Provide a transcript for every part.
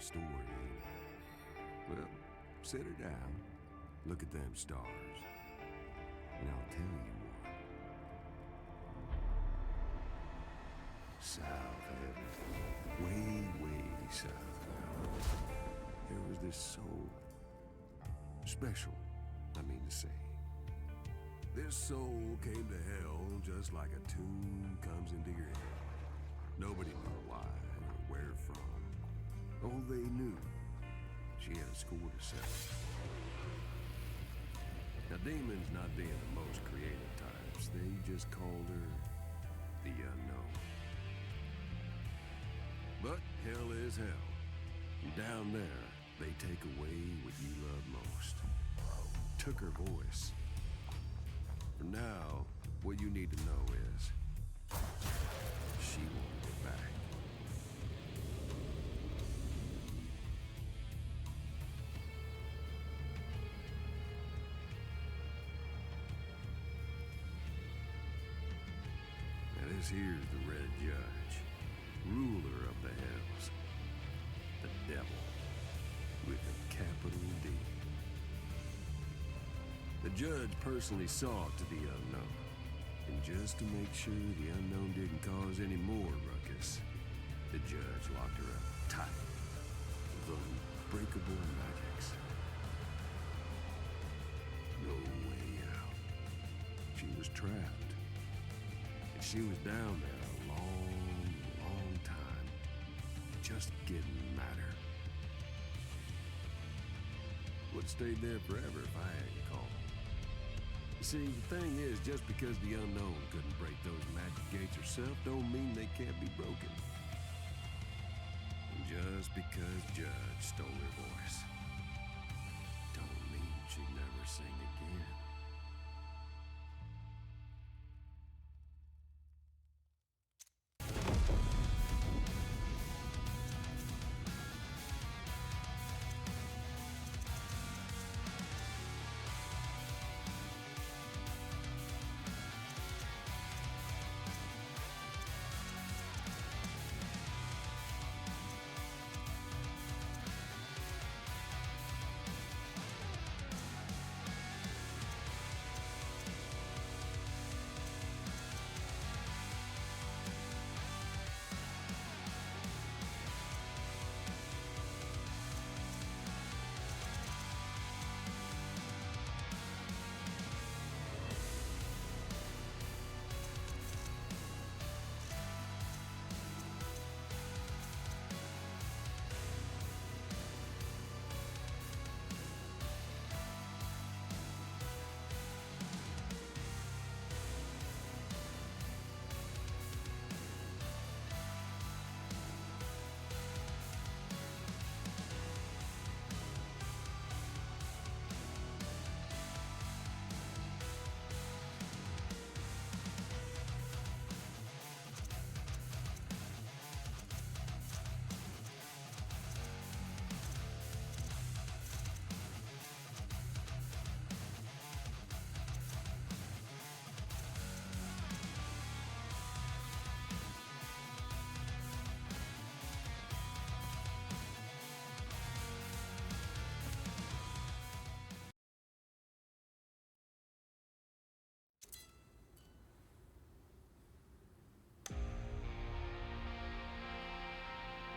story, ain't it? Well, sit her down, look at them stars, and I'll tell you what. South heaven, way, way south, there was this soul. Special, I mean to say. This soul came to hell just like a tune comes into your head. Nobody knew why or where from. All they knew, she had a score to settle. Now, demons not being the most creative types, they just called her the Unknown. But hell is hell. And down there, they take away what you love most. Took her voice. For now, what you need to know is, she wanted it back. Now this here's the Red Judge, ruler of the hells, the devil, with a capital D. The judge personally saw to the Unknown, and just to make sure the Unknown didn't cause any more ruckus, the judge locked her up tight with unbreakable magics. No way out. She was trapped, and she was down there a long, long time. It just didn't matter. Would have stayed there forever if I hadn't called. You see, the thing is, just because the Unknown couldn't break those magic gates herself, don't mean they can't be broken. And just because Judge stole her voice, don't mean she'd never sing again.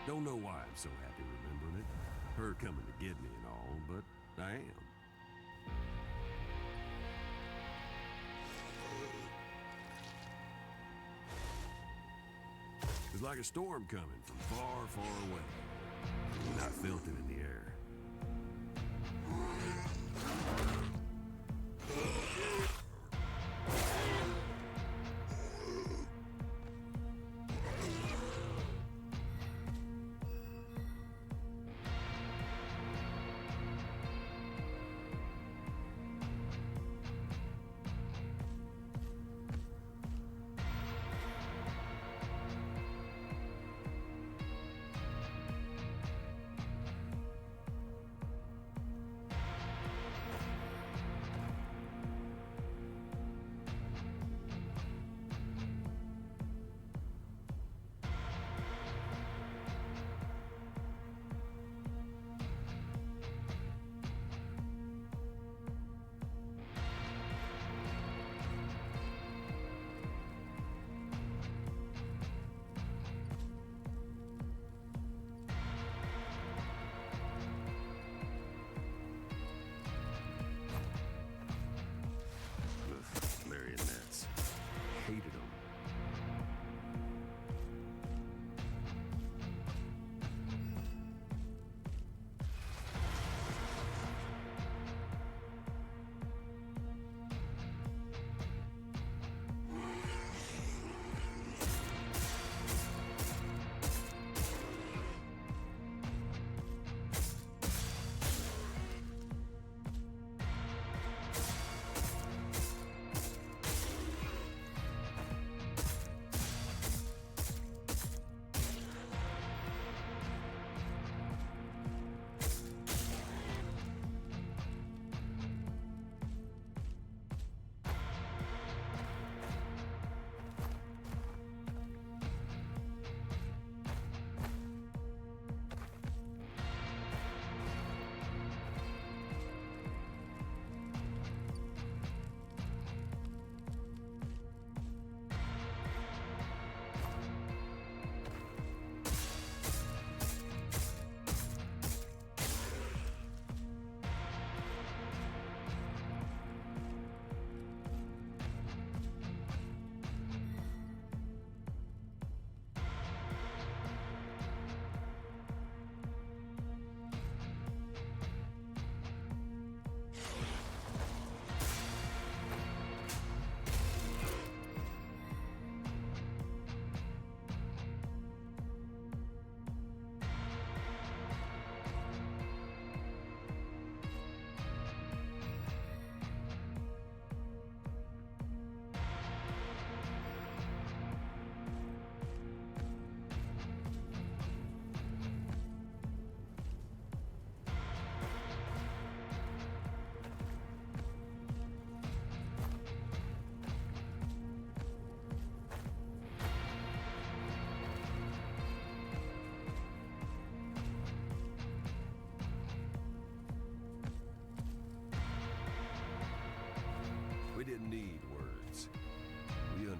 Don't know why I'm so happy remembering it. Her coming to get me and all, but I am. It's like a storm coming from far, far away. And I felt it in the air.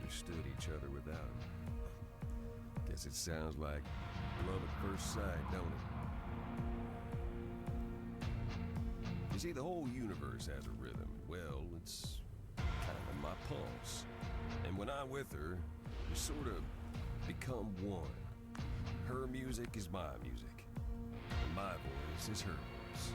understood each other without him. Guess it sounds like love at first sight, don't it? You see, the whole universe has a rhythm. Well, it's kind of in my pulse. And when I'm with her, we sort of become one. Her music is my music, and my voice is her voice.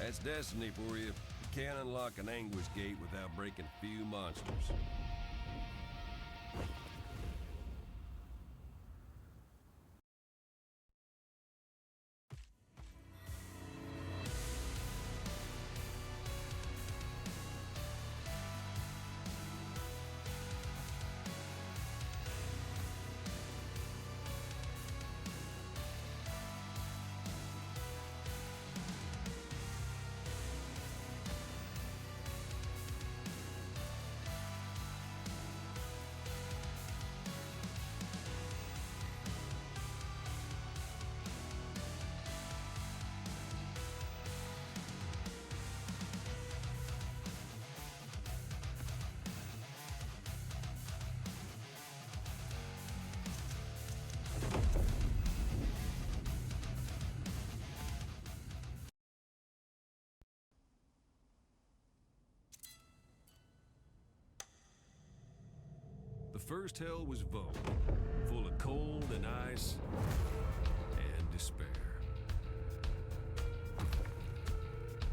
That's destiny for you. You can't unlock an anguish gate without breaking a few monsters. first hell was Vogue, full of cold and ice and despair.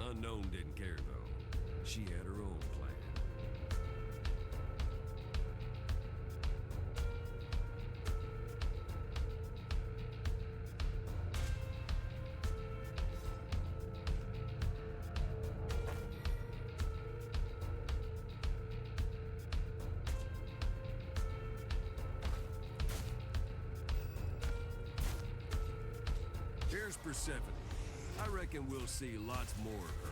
Unknown didn't care, though. She had her own plan. Here's Persephone. I reckon we'll see lots more of her.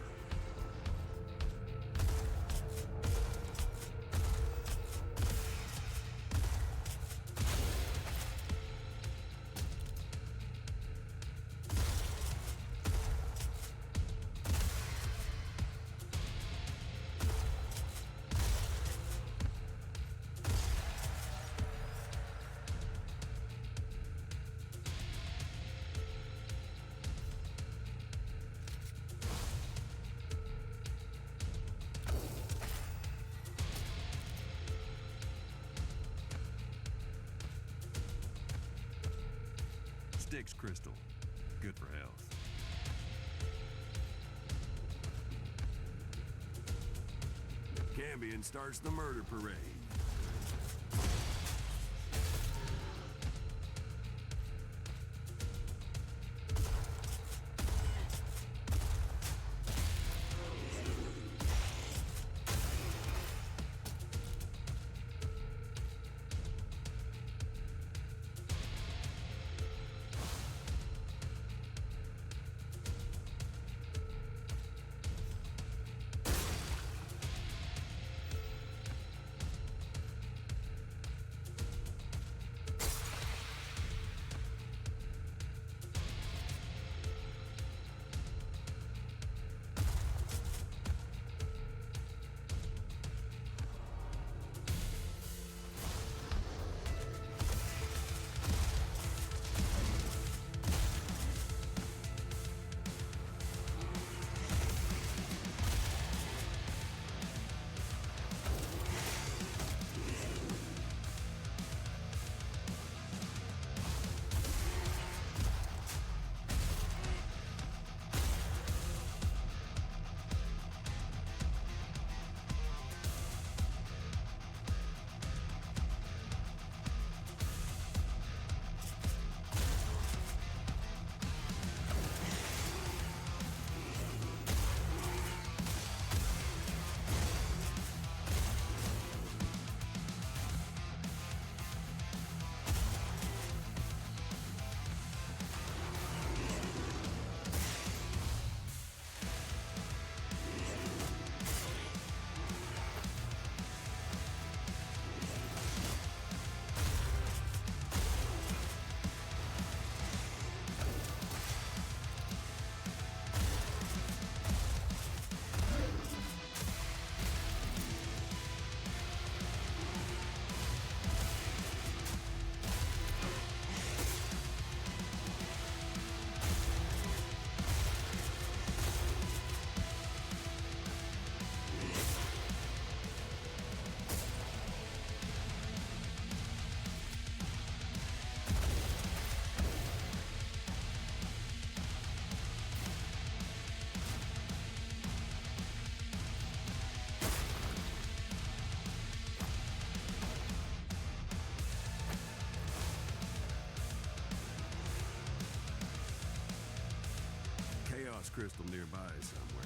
Styx crystal. Good for health. Cambion starts the murder parade. Chaos crystal nearby somewhere.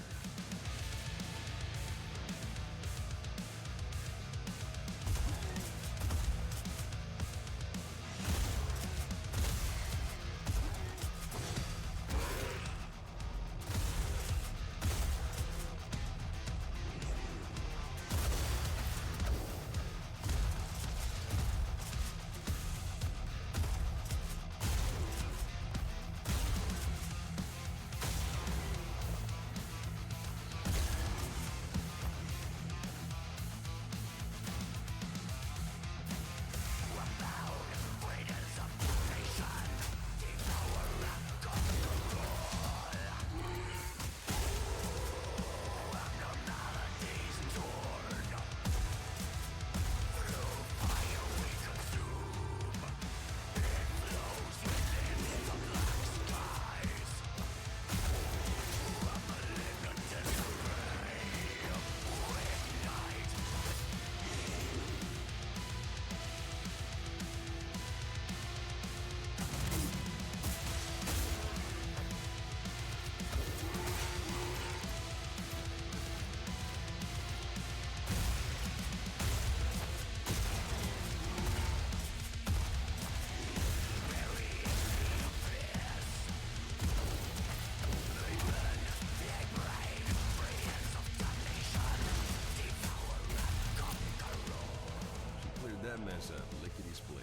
us up lickety-split.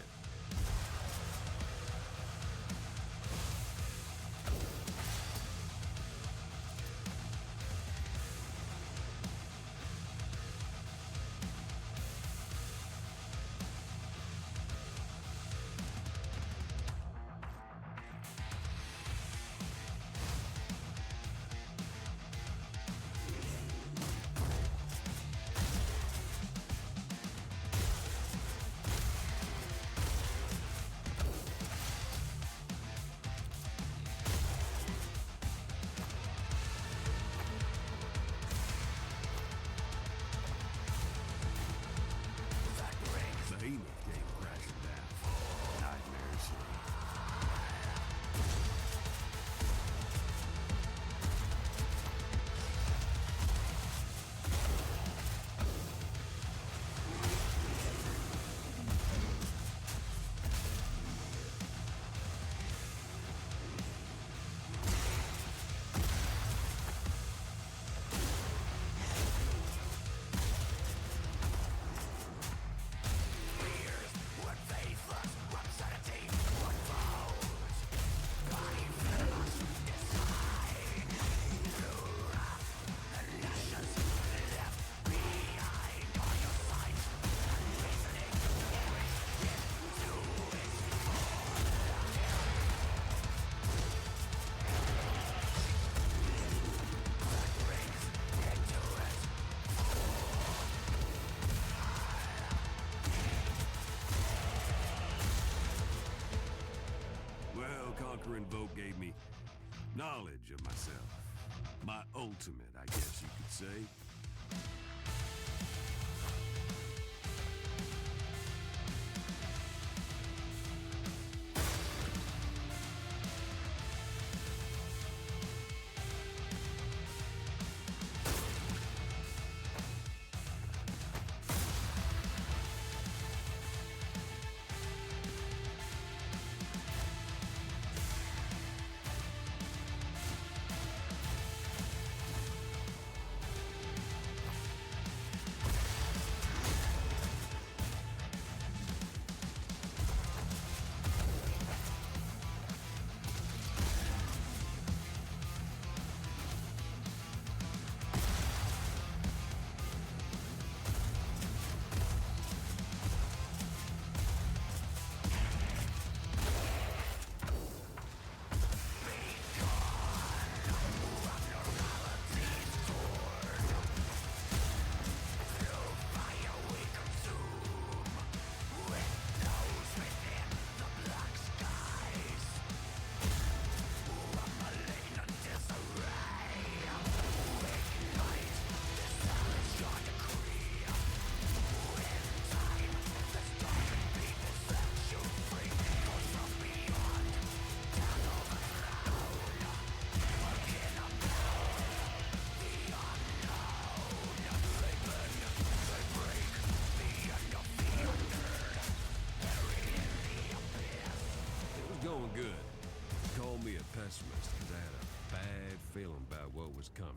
Behemoth came crashing down. Nightmare City. Well, conquering Vogue gave me knowledge of myself. My ultimate, I guess you could say. Going good. Call me a pessimist because I had a bad feeling about what was coming.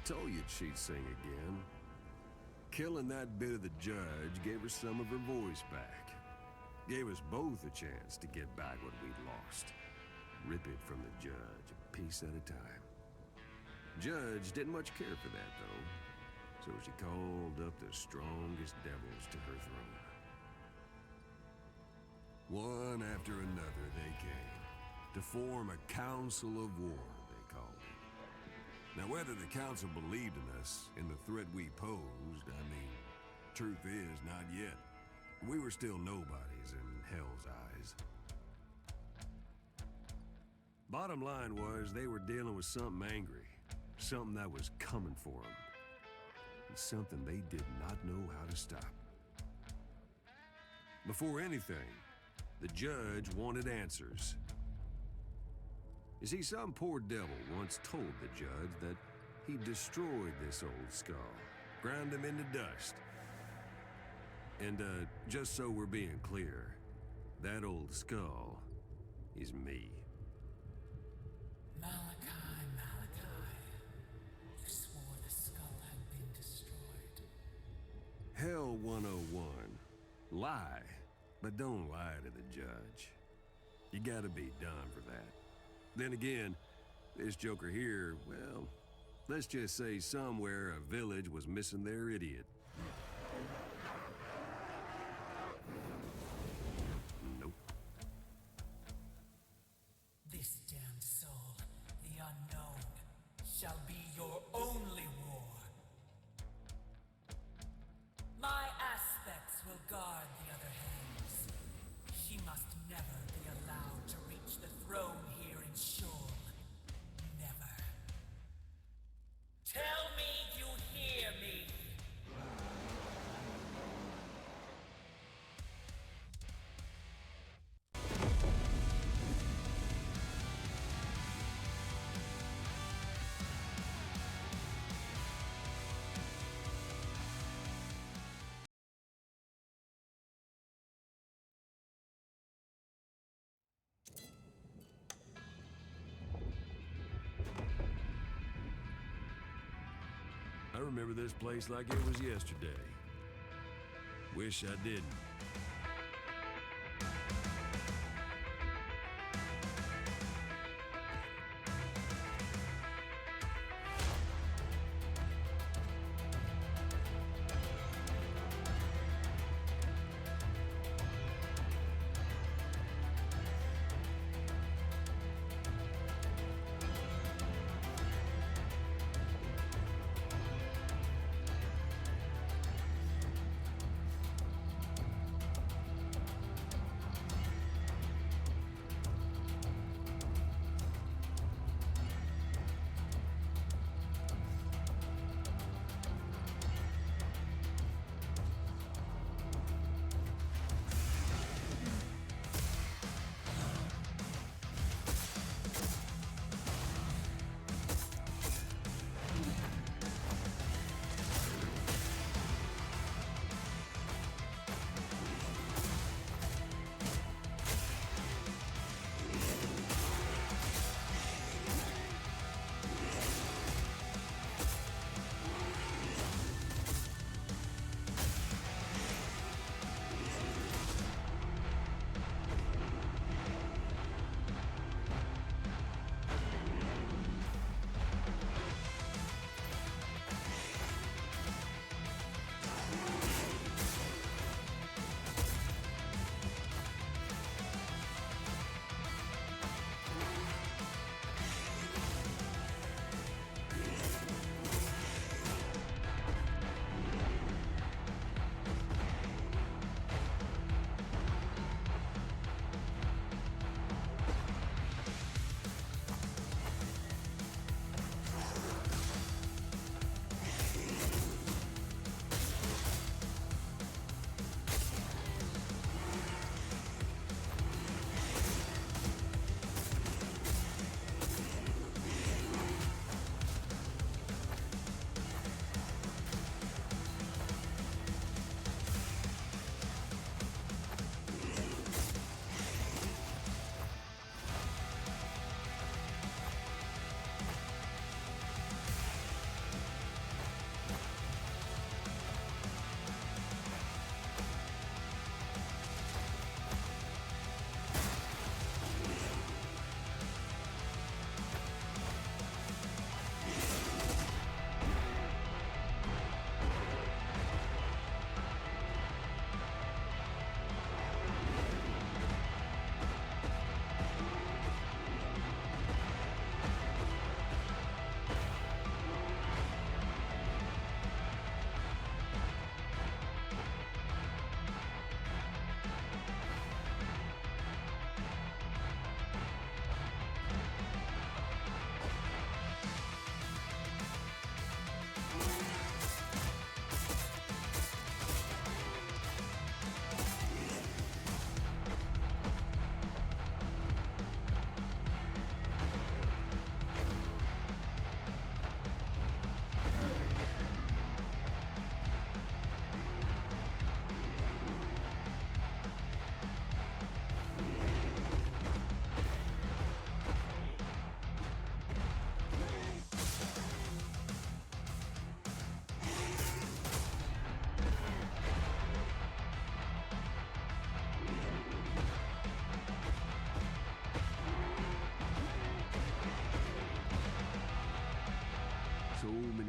told you she'd sing again. Killing that bit of the judge gave her some of her voice back. Gave us both a chance to get back what we'd lost. Rip it from the judge, a piece at a time. Judge didn't much care for that, though. So she called up the strongest devils to her throne. One after another they came, to form a council of war, they called it. Now whether the council believed in us, in the threat we posed, I mean, truth is, not yet. We were still nobodies in Hell's eyes. Bottom line was, they were dealing with something angry. Something that was coming for them. And something they did not know how to stop. Before anything, the judge wanted answers. You see, some poor devil once told the judge that he destroyed this old skull, ground him into dust. And, just so we're being clear, that old skull is me. Malachi, you swore the skull had been destroyed. Hell 101. Lie, but don't lie to the judge. You gotta be done for that. Then again, this joker here, well, let's just say somewhere a village was missing their idiot. Nope. This damned soul, the unknown, shall be your only war. My aspects will guard the other hands. She must never be allowed to reach the throne here in Sheol. Never. Tell me you hear me! I remember this place like it was yesterday. Wish I didn't.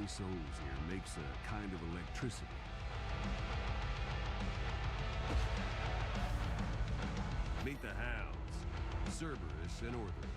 many souls here makes a kind of electricity. Meet the hounds, Cerberus and Orthrus.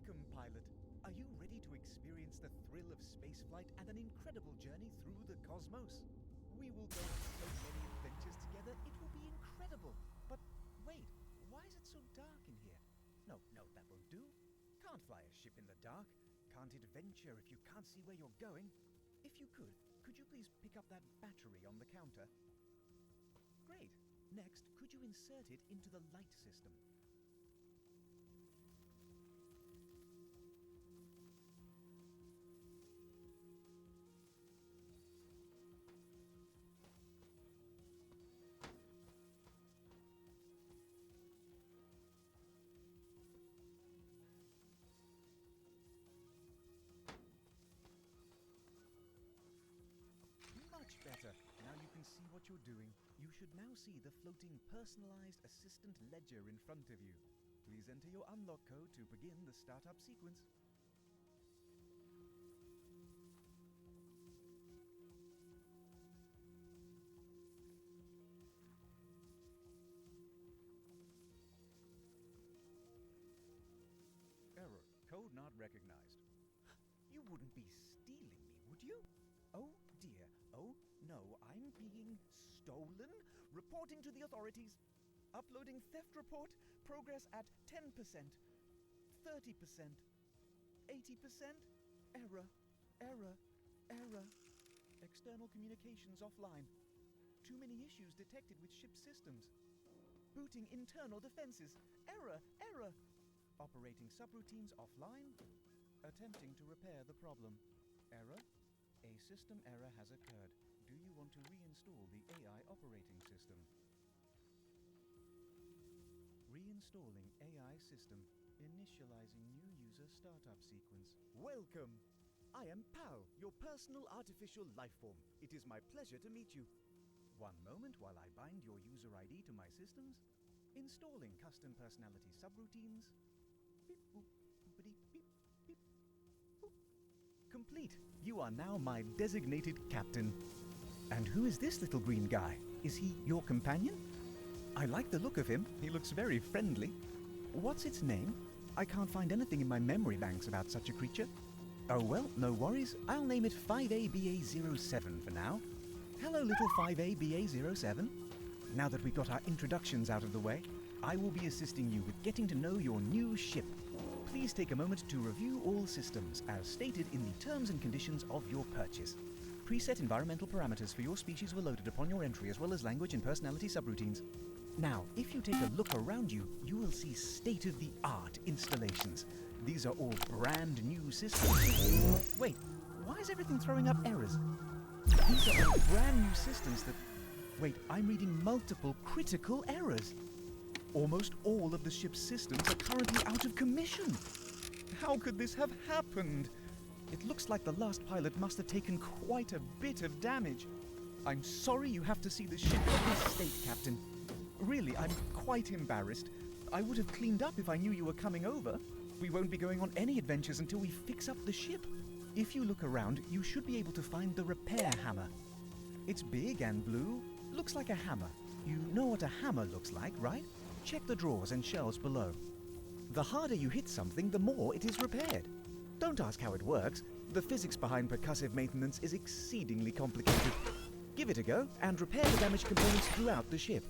Welcome, pilot. Are you ready to experience the thrill of spaceflight and an incredible journey through the cosmos? We will go on so many adventures together, it will be incredible. But wait, why is it so dark in here? No, that won't do. Can't fly a ship in the dark. Can't adventure if you can't see where you're going. If you could you please pick up that battery on the counter? Great. Next, could you insert it into the light system? Much better. Now you can see what you're doing. You should now see the floating personalized assistant ledger in front of you. Please enter your unlock code to begin the startup sequence. Error. Code not recognized. You wouldn't be stealing me, would you? Oh dear. Oh no, I'm being stolen? Reporting to the authorities. Uploading theft report. Progress at 10%, 30%, 80%. Error. External communications offline. Too many issues detected with ship systems. Booting internal defenses. Error. Operating subroutines offline. Attempting to repair the problem. Error. A system error has occurred. Do you want to reinstall the AI operating system? Reinstalling AI system. Initializing new user startup sequence. Welcome! I am Pal, your personal artificial life form. It is my pleasure to meet you. One moment while I bind your user ID to my systems. Installing custom personality subroutines. Beep boop, boopity beep, beep boop. Complete. You are now my designated captain. And who is this little green guy? Is he your companion? I like the look of him. He looks very friendly. What's its name? I can't find anything in my memory banks about such a creature. Oh well, no worries. I'll name it 5ABA07 for now. Hello, little 5ABA07. Now that we've got our introductions out of the way, I will be assisting you with getting to know your new ship. Please take a moment to review all systems as stated in the terms and conditions of your purchase. Preset environmental parameters for your species were loaded upon your entry, as well as language and personality subroutines. Now, if you take a look around you, you will see state-of-the-art installations. These are all brand new systems. Wait, why is everything throwing up errors? These are all brand new systems that... Wait, I'm reading multiple critical errors. Almost all of the ship's systems are currently out of commission. How could this have happened? It looks like the last pilot must have taken quite a bit of damage. I'm sorry you have to see the ship in this state, Captain. Really, I'm quite embarrassed. I would have cleaned up if I knew you were coming over. We won't be going on any adventures until we fix up the ship. If you look around, you should be able to find the repair hammer. It's big and blue. Looks like a hammer. You know what a hammer looks like, right? Check the drawers and shelves below. The harder you hit something, the more it is repaired. Don't ask how it works. The physics behind percussive maintenance is exceedingly complicated. Give it a go and repair the damaged components throughout the ship.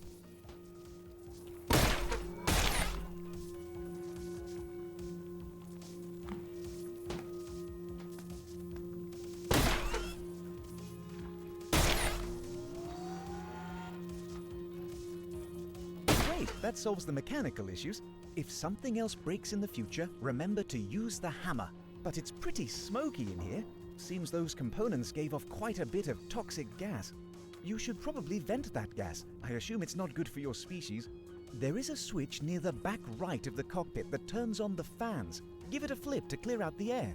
That solves the mechanical issues. If something else breaks in the future, remember to use the hammer. But it's pretty smoky in here. Seems those components gave off quite a bit of toxic gas. You should probably vent that gas. I assume it's not good for your species. There is a switch near the back right of the cockpit that turns on the fans. Give it a flip to clear out the air.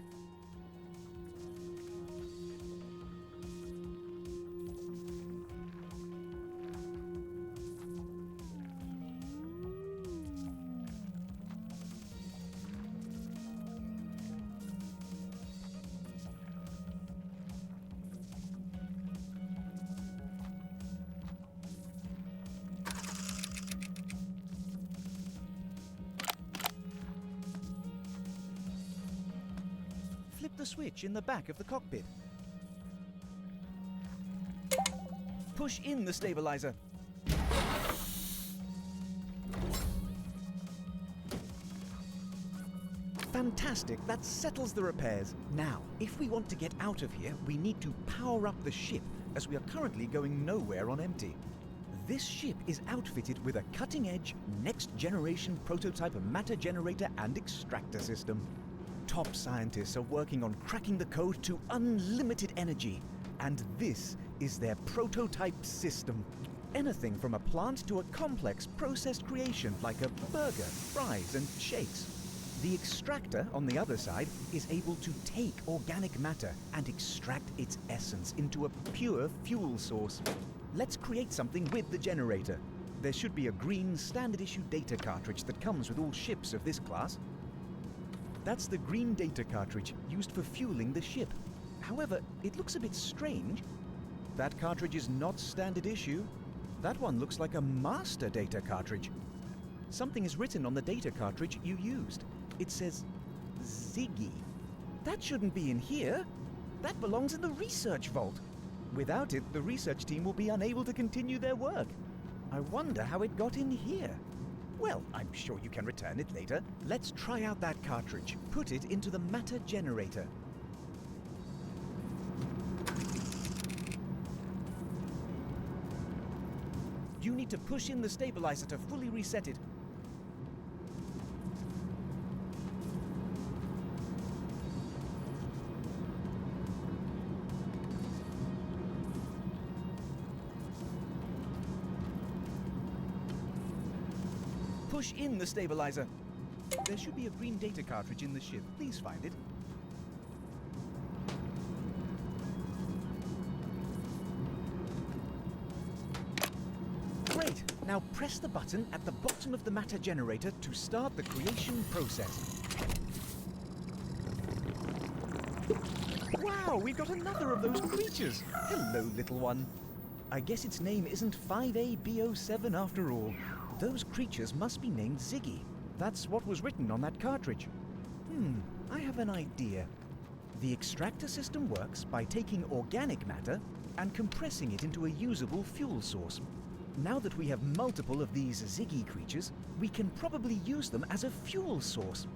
the switch in the back of the cockpit. Push in the stabilizer. Fantastic, that settles the repairs. Now, if we want to get out of here, we need to power up the ship, as we are currently going nowhere on empty. This ship is outfitted with a cutting-edge, next-generation prototype matter generator and extractor system. Top scientists are working on cracking the code to unlimited energy, and this is their prototype system. Anything from a plant to a complex processed creation like a burger, fries, and shakes. The extractor, on the other side, is able to take organic matter and extract its essence into a pure fuel source. Let's create something with the generator. There should be a green standard issue data cartridge that comes with all ships of this class. That's the green data cartridge used for fueling the ship. However, it looks a bit strange. That cartridge is not standard issue. That one looks like a master data cartridge. Something is written on the data cartridge you used. It says Ziggy. That shouldn't be in here. That belongs in the research vault. Without it, the research team will be unable to continue their work. I wonder how it got in here. Well, I'm sure you can return it later. Let's try out that cartridge. Put it into the matter generator. You need to push in the stabilizer to fully reset it. Push in the stabilizer. There should be a green data cartridge in the ship. Please find it. Great! Now press the button at the bottom of the matter generator to start the creation process. Wow, we've got another of those creatures! Hello, little one. I guess its name isn't 5AB07 after all. Those creatures must be named Ziggy. That's what was written on that cartridge. I have an idea. The extractor system works by taking organic matter and compressing it into a usable fuel source. Now that we have multiple of these Ziggy creatures, we can probably use them as a fuel source.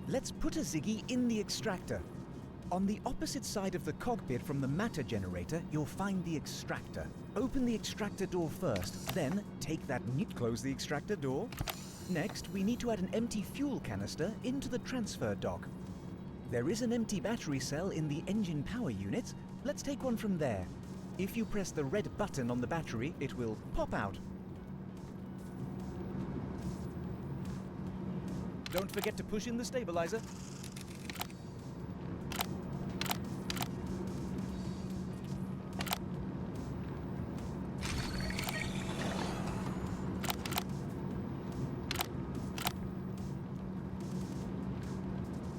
Let's put a Ziggy in the extractor. On the opposite side of the cockpit from the matter generator, you'll find the extractor. Open the extractor door first, then take that close the extractor door. Next, we need to add an empty fuel canister into the transfer dock. There is an empty battery cell in the engine power unit. Let's take one from there. If you press the red button on the battery, it will pop out. Don't forget to push in the stabilizer.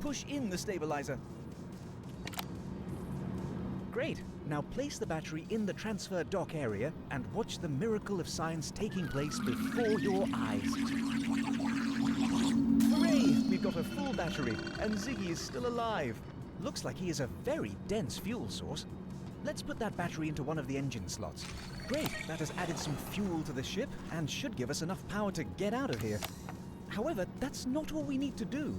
Push in the stabilizer. Great! Now place the battery in the transfer dock area and watch the miracle of science taking place before your eyes. Hooray! We've got a full battery, and Ziggy is still alive. Looks like he is a very dense fuel source. Let's put that battery into one of the engine slots. Great! That has added some fuel to the ship and should give us enough power to get out of here. However, that's not all we need to do.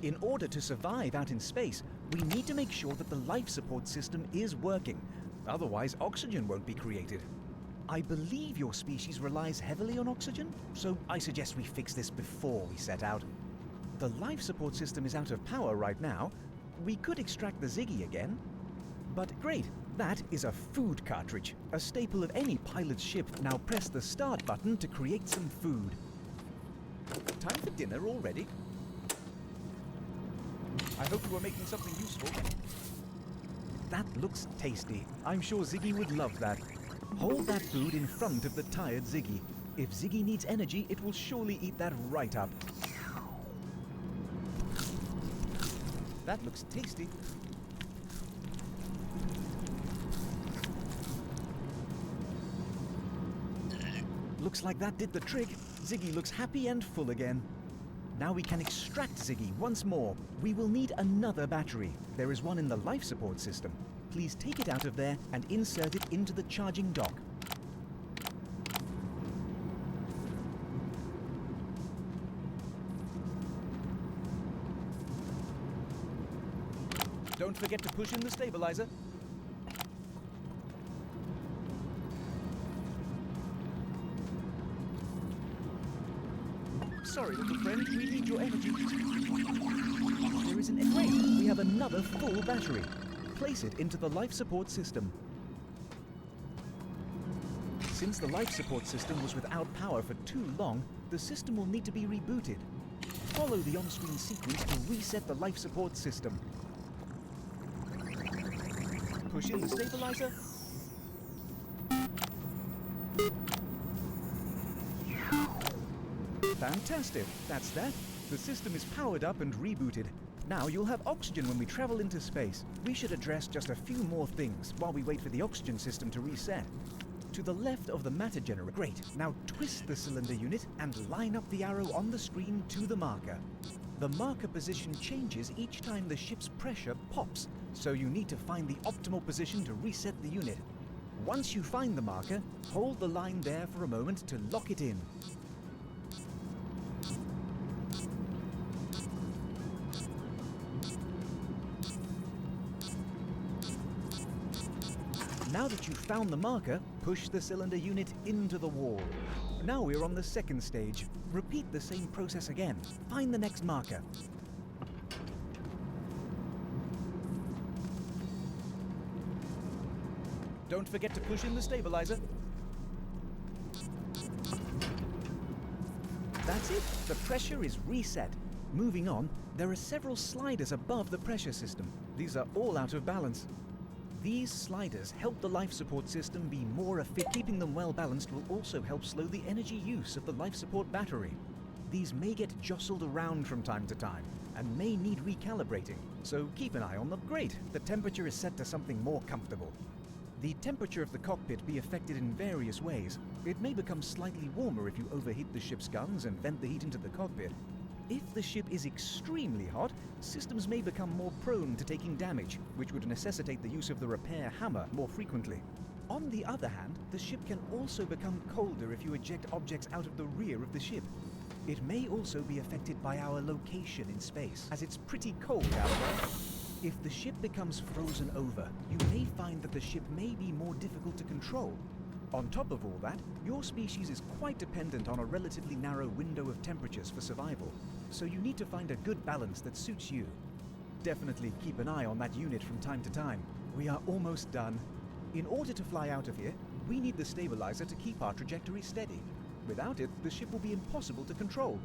In order to survive out in space, we need to make sure that the life support system is working. Otherwise, oxygen won't be created. I believe your species relies heavily on oxygen, so I suggest we fix this before we set out. The life support system is out of power right now. We could extract the Ziggy again. But great, that is a food cartridge, a staple of any pilot's ship. Now press the start button to create some food. Time for dinner already. I hope you are making something useful. That looks tasty. I'm sure Ziggy would love that. Hold that food in front of the tired Ziggy. If Ziggy needs energy, it will surely eat that right up. That looks tasty. Looks like that did the trick. Ziggy looks happy and full again. Now we can extract Ziggy once more. We will need another battery. There is one in the life support system. Please take it out of there and insert it into the charging dock. Don't forget to push in the stabilizer. Sorry, little friend, we need your energy. There is an... Wait, we have another full battery. Place it into the life support system. Since the life support system was without power for too long, the system will need to be rebooted. Follow the on-screen sequence to reset the life support system. Push in the stabilizer. Fantastic, that's that. The system is powered up and rebooted. Now you'll have oxygen when we travel into space. We should address just a few more things while we wait for the oxygen system to reset. To the left of the matter generator. Great, now twist the cylinder unit and line up the arrow on the screen to the marker. The marker position changes each time the ship's pressure pops, so you need to find the optimal position to reset the unit. Once you find the marker, hold the line there for a moment to lock it in. Now that you've found the marker, push the cylinder unit into the wall. Now we're on the second stage. Repeat the same process again. Find the next marker. Don't forget to push in the stabilizer. That's it. The pressure is reset. Moving on, there are several sliders above the pressure system. These are all out of balance. These sliders help the life support system be more efficient. Keeping them well balanced will also help slow the energy use of the life support battery. These may get jostled around from time to time and may need recalibrating, so keep an eye on them. Great, the temperature is set to something more comfortable. The temperature of the cockpit be affected in various ways. It may become slightly warmer if you overheat the ship's guns and vent the heat into the cockpit. If the ship is extremely hot, systems may become more prone to taking damage, which would necessitate the use of the repair hammer more frequently. On the other hand, the ship can also become colder if you eject objects out of the rear of the ship. It may also be affected by our location in space, as it's pretty cold out there. If the ship becomes frozen over, you may find that the ship may be more difficult to control. On top of all that, your species is quite dependent on a relatively narrow window of temperatures for survival, so you need to find a good balance that suits you. Definitely keep an eye on that unit from time to time. We are almost done. In order to fly out of here, we need the stabilizer to keep our trajectory steady. Without it, the ship will be impossible to control.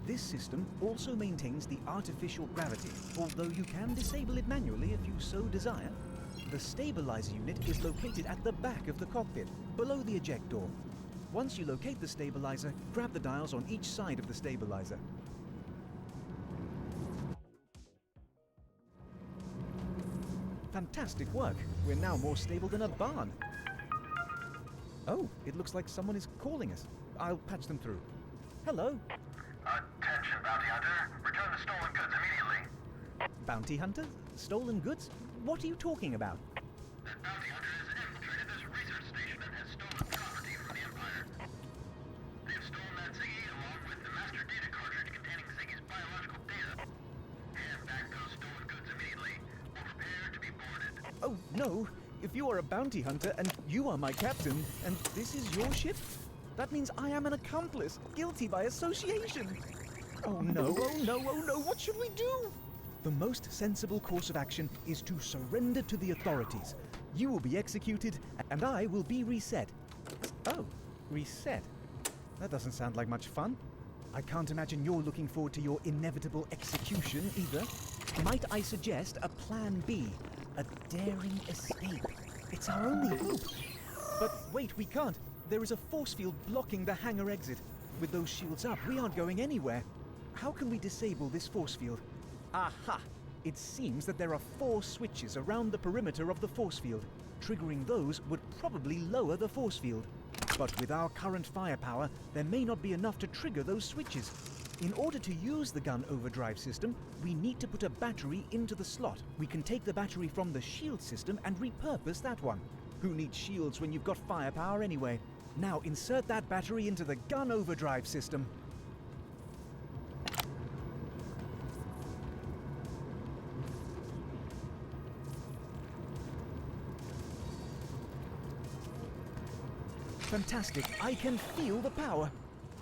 This system also maintains the artificial gravity, although you can disable it manually if you so desire. The stabilizer unit is located at the back of the cockpit, below the eject door. Once you locate the stabilizer, grab the dials on each side of the stabilizer. Fantastic work! We're now more stable than a barn. Oh, it looks like someone is calling us. I'll patch them through. Hello? Attention, Bounty Hunter. Return the stolen goods immediately. Bounty hunter? Stolen goods? What are you talking about? The Bounty Hunter has infiltrated this research station and has stolen property from the Empire. They have stolen that Ziggy along with the master data cartridge containing Ziggy's biological data. Hand back those stolen goods immediately, or prepare to be boarded. Oh, no! If you are a bounty hunter and you are my captain, and this is your ship, that means I am an accomplice, guilty by association. Oh no, oh no, oh no, what should we do? The most sensible course of action is to surrender to the authorities. You will be executed, and I will be reset. Oh, reset? That doesn't sound like much fun. I can't imagine you're looking forward to your inevitable execution either. Might I suggest a plan B? A daring escape. It's our only hope. But wait, we can't. There is a force field blocking the hangar exit. With those shields up, we aren't going anywhere. How can we disable this force field? Aha! It seems that there are 4 switches around the perimeter of the force field. Triggering those would probably lower the force field. But with our current firepower, there may not be enough to trigger those switches. In order to use the gun overdrive system, we need to put a battery into the slot. We can take the battery from the shield system and repurpose that one. Who needs shields when you've got firepower anyway? Now insert that battery into the gun overdrive system. Fantastic, I can feel the power.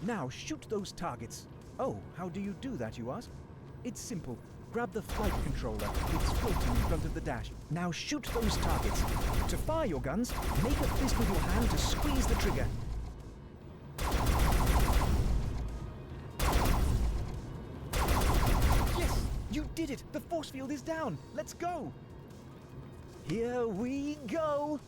Now shoot those targets. Oh, how do you do that, you ask? It's simple. Grab the flight controller. It's floating in front of the dash. Now shoot those targets. To fire your guns, make a fist with your hand to squeeze the trigger. Yes! You did it! The force field is down! Let's go! Here we go!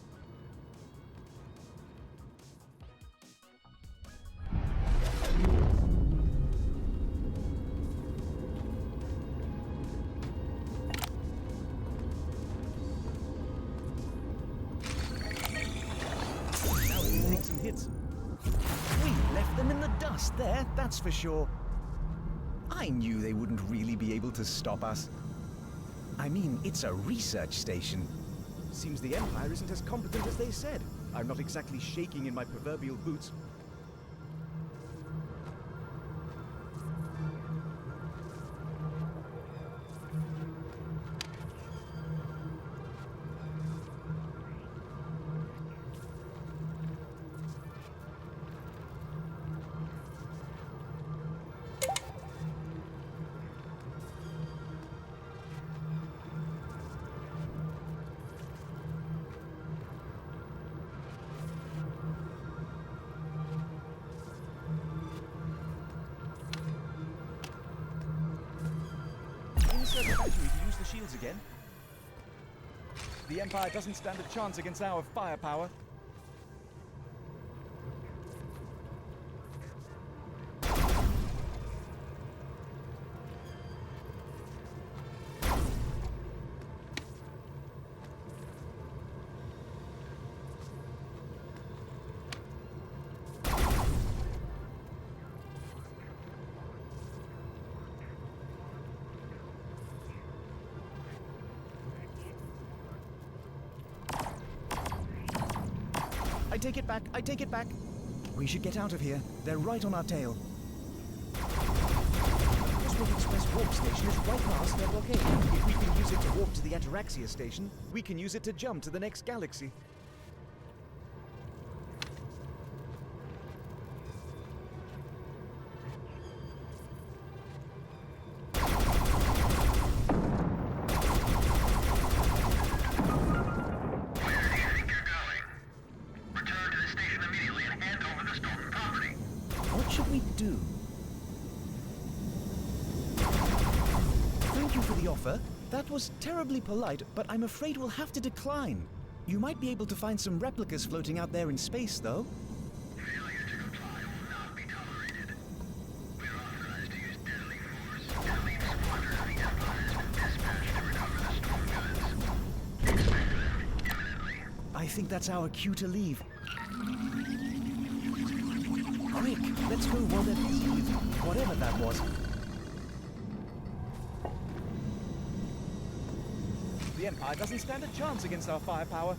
Some hits. We left them in the dust there, that's for sure. I knew they wouldn't really be able to stop us. I mean, it's a research station. Seems the Empire isn't as competent as they said. I'm not exactly shaking in my proverbial boots. Insert the battery to use the shields again. The Empire doesn't stand a chance against our firepower. I take it back, I take it back. We should get out of here. They're right on our tail. Cosmic Express warp station is right past their blockade. If we can use it to warp to the Ataraxia station, we can use it to jump to the next galaxy. What should we do? Thank you for the offer. That was terribly polite, but I'm afraid we'll have to decline. You might be able to find some replicas floating out there in space, though. Failure to comply will not be tolerated. We are authorized to use deadly force. An elite squadron of the Empire has been dispatched to recover the storm goods. Expect them imminently. I think that's our cue to leave. Quick, let's go while they're busy with whatever that was. The Empire doesn't stand a chance against our firepower.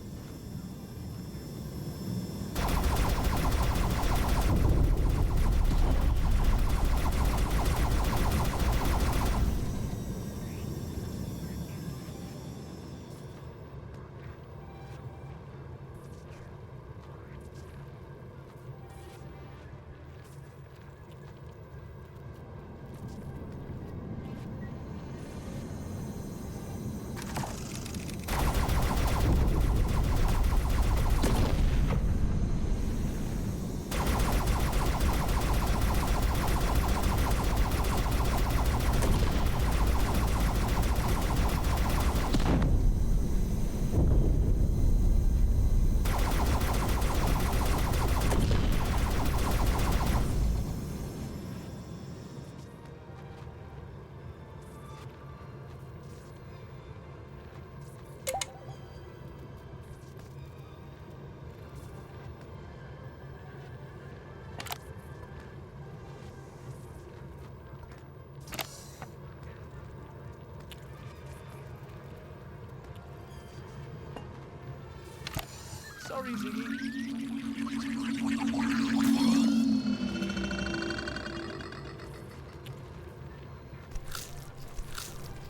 Sorry, Ziggy.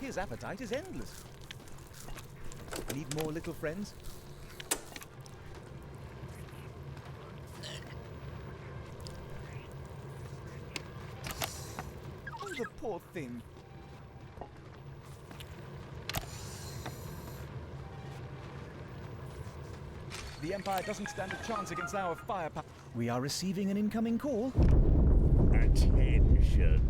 His appetite is endless. Need more little friends? Oh, the poor thing. The Empire doesn't stand a chance against our firepower. We are receiving an incoming call. Attention.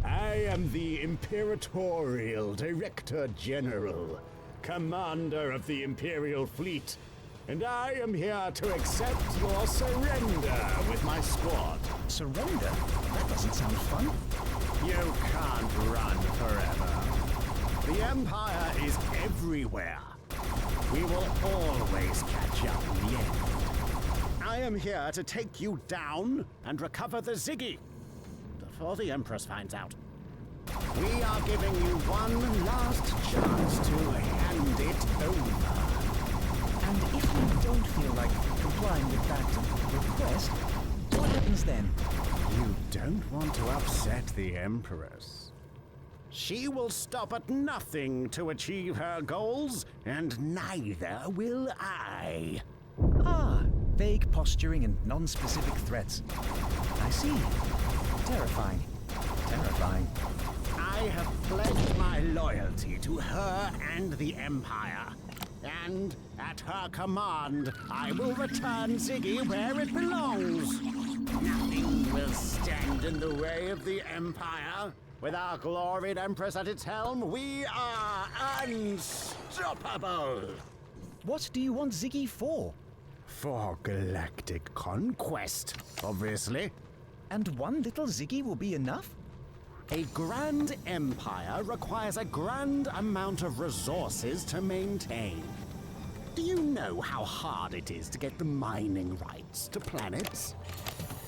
I am the Imperatorial Director General, Commander of the Imperial Fleet, and I am here to accept your surrender with my squad. Surrender? That doesn't sound fun. You can't run forever. The Empire is everywhere. We will always catch up in the end. I am here to take you down and recover the Ziggy before the Empress finds out. We are giving you one last chance to hand it over. And if you don't feel like complying with that request, what happens then? You don't want to upset the Empress. She will stop at nothing to achieve her goals, and neither will I. Ah, vague posturing and non-specific threats. I see. Terrifying. Terrifying. I have pledged my loyalty to her and the Empire. And at her command, I will return Ziggy where it belongs. Nothing will stand in the way of the Empire. With our gloried Empress at its helm, we are unstoppable. What do you want Ziggy for? For galactic conquest, obviously. And one little Ziggy will be enough? A grand empire requires a grand amount of resources to maintain. Do you know how hard it is to get the mining rights to planets?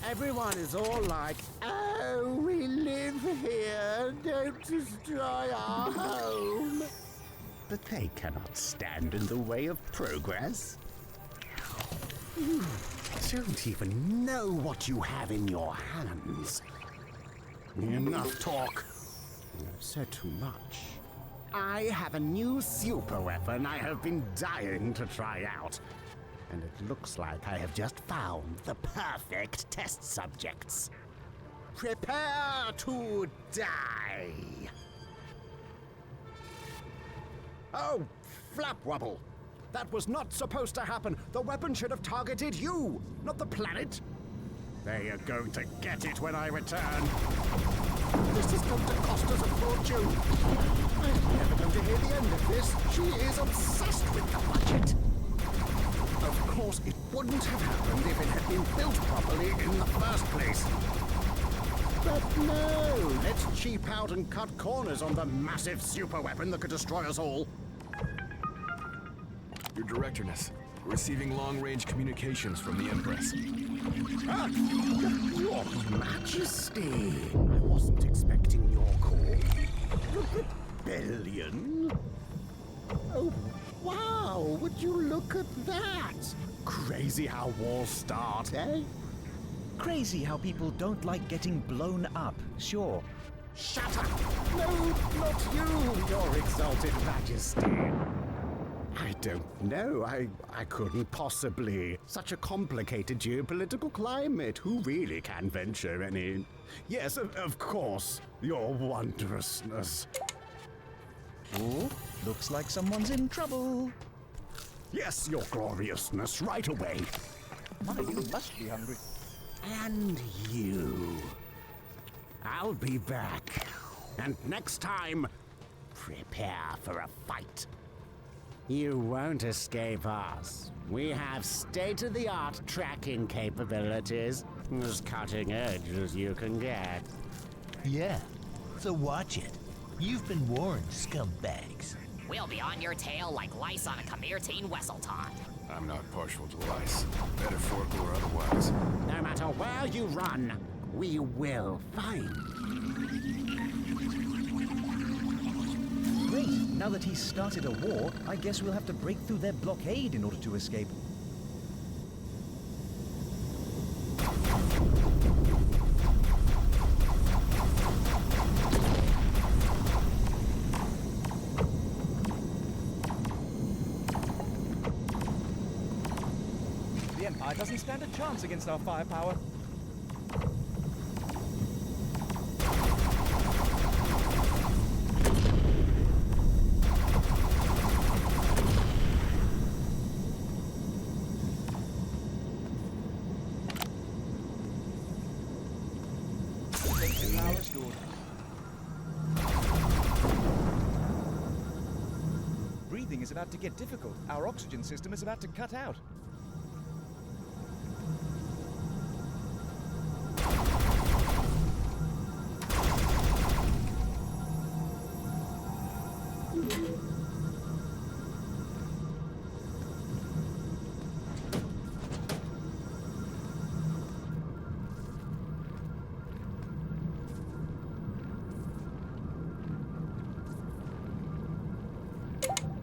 Everyone is all like, oh, we live here, don't destroy our home. But they cannot stand in the way of progress. You don't even know what you have in your hands. Enough talk. I've said too much. I have a new super weapon I have been dying to try out. And it looks like I have just found the perfect test subjects. Prepare to die. Oh, Flapwubble. That was not supposed to happen. The weapon should have targeted you, not the planet. They are going to get it when I return. This is going to cost us a fortune. I'm never going to hear the end of this. She is obsessed with the budget. Of course, it wouldn't have happened if it had been built properly in the first place. But no, let's cheap out and cut corners on the massive super weapon that could destroy us all. Your Directorness, receiving long-range communications from the Empress. Ah, Your Majesty! I wasn't expecting your call. Rebellion? Oh, wow! Would you look at that? Crazy how wars start, eh? Crazy how people don't like getting blown up, sure. Shut up! No, not you, your exalted majesty. I don't know. I couldn't possibly. Such a complicated geopolitical climate. Who really can venture any? Yes, of course. Your wondrousness. Oh, looks like someone's in trouble. Yes, your gloriousness, right away. One of you must be hungry. And you. I'll be back. And next time, prepare for a fight. You won't escape us. We have state-of-the-art tracking capabilities. As cutting edge as you can get. Yeah, so watch it. You've been warned, scumbags. We'll be on your tail like lice on a Kamirtine Wesseltot. I'm not partial to lice, metaphorical or otherwise. No matter where you run, we will find. Great, now that he's started a war, I guess we'll have to break through their blockade in order to escape. AI doesn't stand a chance against our firepower. Sensing power restored. Breathing is about to get difficult. Our oxygen system is about to cut out.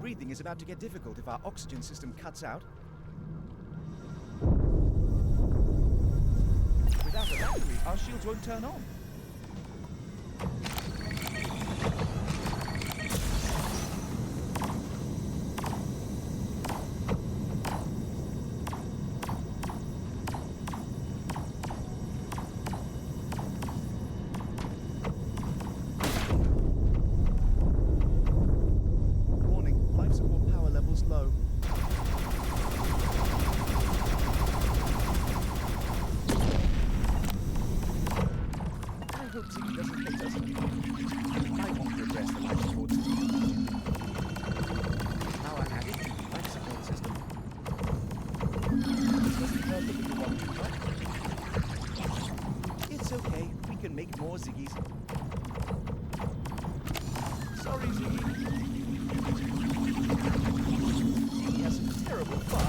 Breathing is about to get difficult if our oxygen system cuts out. Without a battery, our shields won't turn on. Low. I hope Ziggy doesn't hate us. I want to address the life support system. Our added to the life support system. This doesn't hurt the little one too much. It's okay. We can make more Ziggies. Sorry, Ziggy. He has some terrible fun.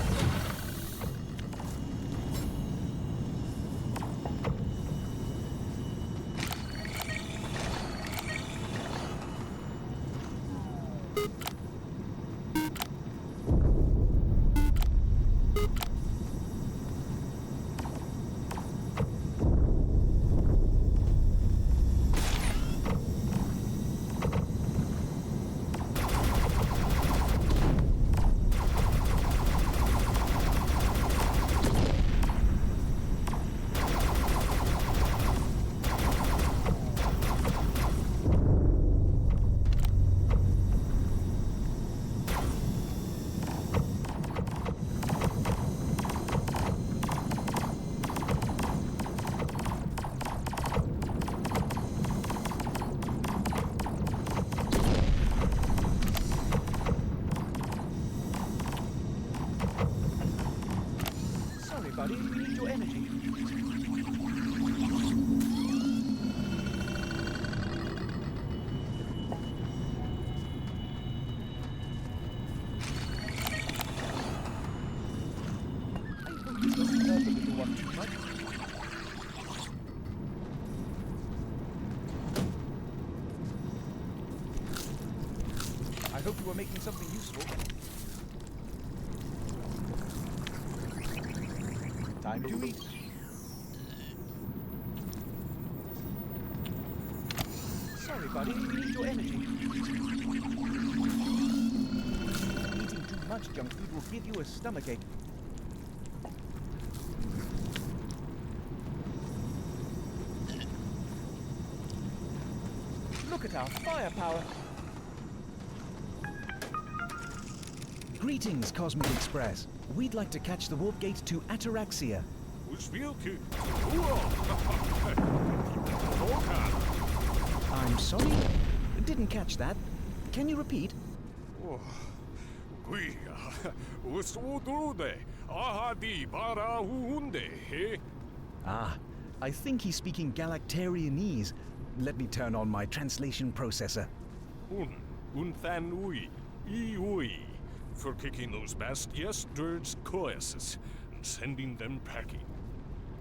Buddy, we need your energy. I hope this doesn't hurt the little one too much. I hope you are making something useful. Time to eat. Sorry, buddy, we need your energy. Eating too much junk food will give you a stomachache. Look at our firepower. Greetings, Cosmic Express. We'd like to catch the warp gate to Ataraxia. I'm sorry? Didn't catch that. Can you repeat? Ah, I think he's speaking Galactarianese. Let me turn on my translation processor. For kicking those bastards courses and sending them packing.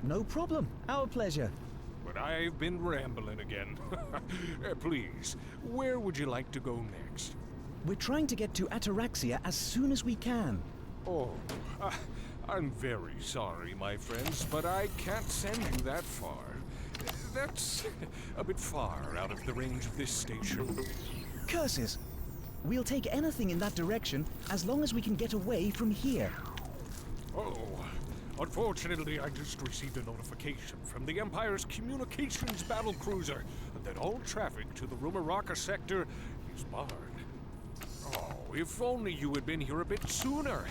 No problem. Our pleasure. But I've been rambling again. Please, where would you like to go next? We're trying to get to Ataraxia as soon as we can. Oh, I'm very sorry, my friends, but I can't send you that far. That's a bit far out of the range of this station. Curses! We'll take anything in that direction as long as we can get away from here. Oh, Unfortunately, I just received a notification from the Empire's communications battlecruiser that all traffic to the Rumaraka sector is barred. Oh, if only you had been here a bit sooner,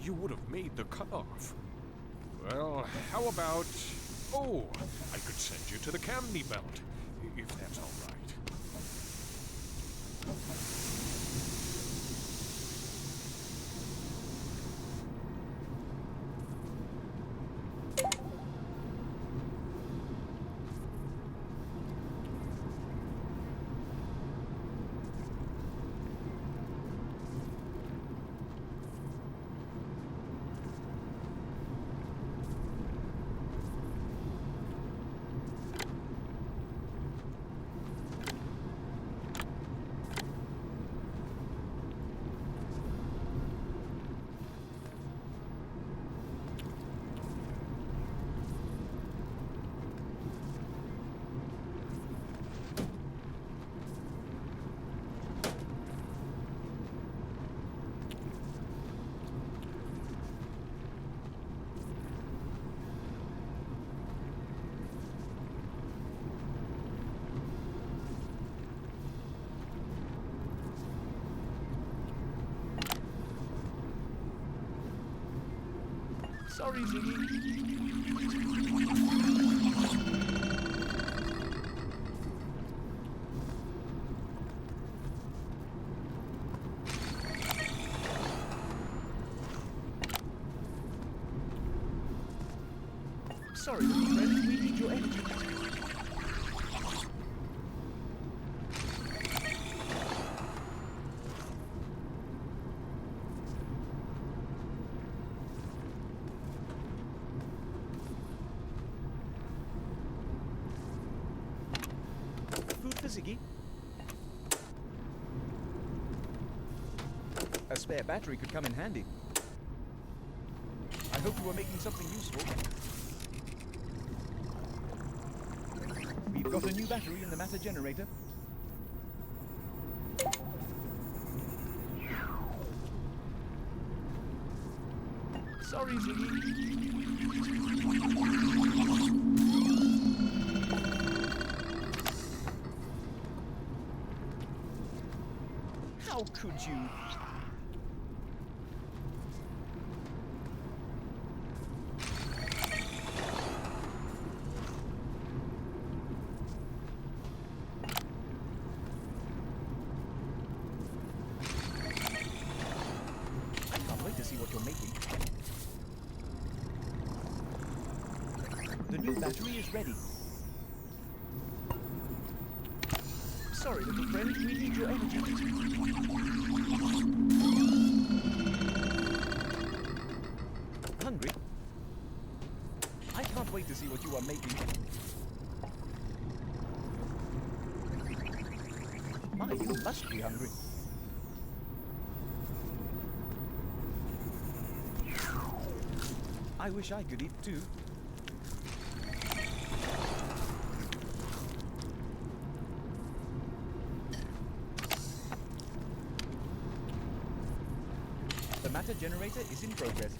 you would have made the cutoff. Well, how about... Oh, I could send you to the Camny Belt, if that's all right. Sorry, Ziggy. Sorry, little friend. We need your energy. Food for Ziggy. A spare battery could come in handy. I hope you are making something useful. We've got a new battery in the matter generator. Sorry, Ziggy. How could you? I can't wait to see what you're making. The new battery is ready. Sorry, little friend, we need your energy. Hungry? I can't wait to see what you are making. My, you must be hungry. I wish I could eat too. The matter generator is in progress.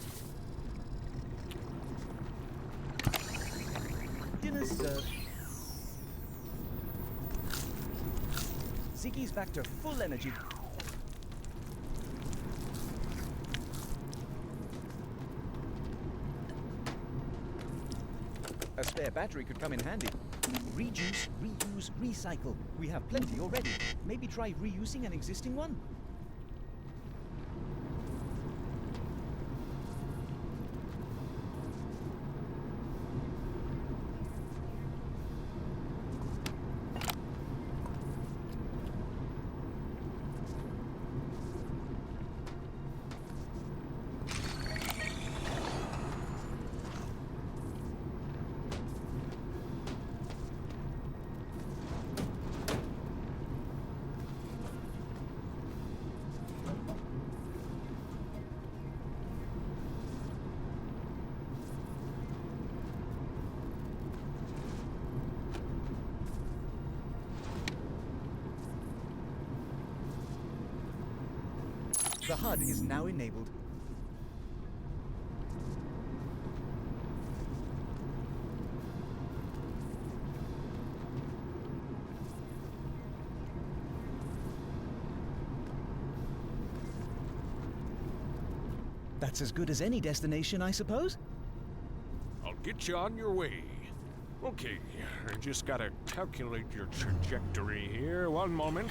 Dinner served. Ziggy's back to full energy. A spare battery could come in handy. Reduce, reuse, recycle. We have plenty already. Maybe try reusing an existing one? The HUD is now enabled. That's as good as any destination, I suppose? I'll get you on your way. Okay, I just gotta calculate your trajectory here. One moment.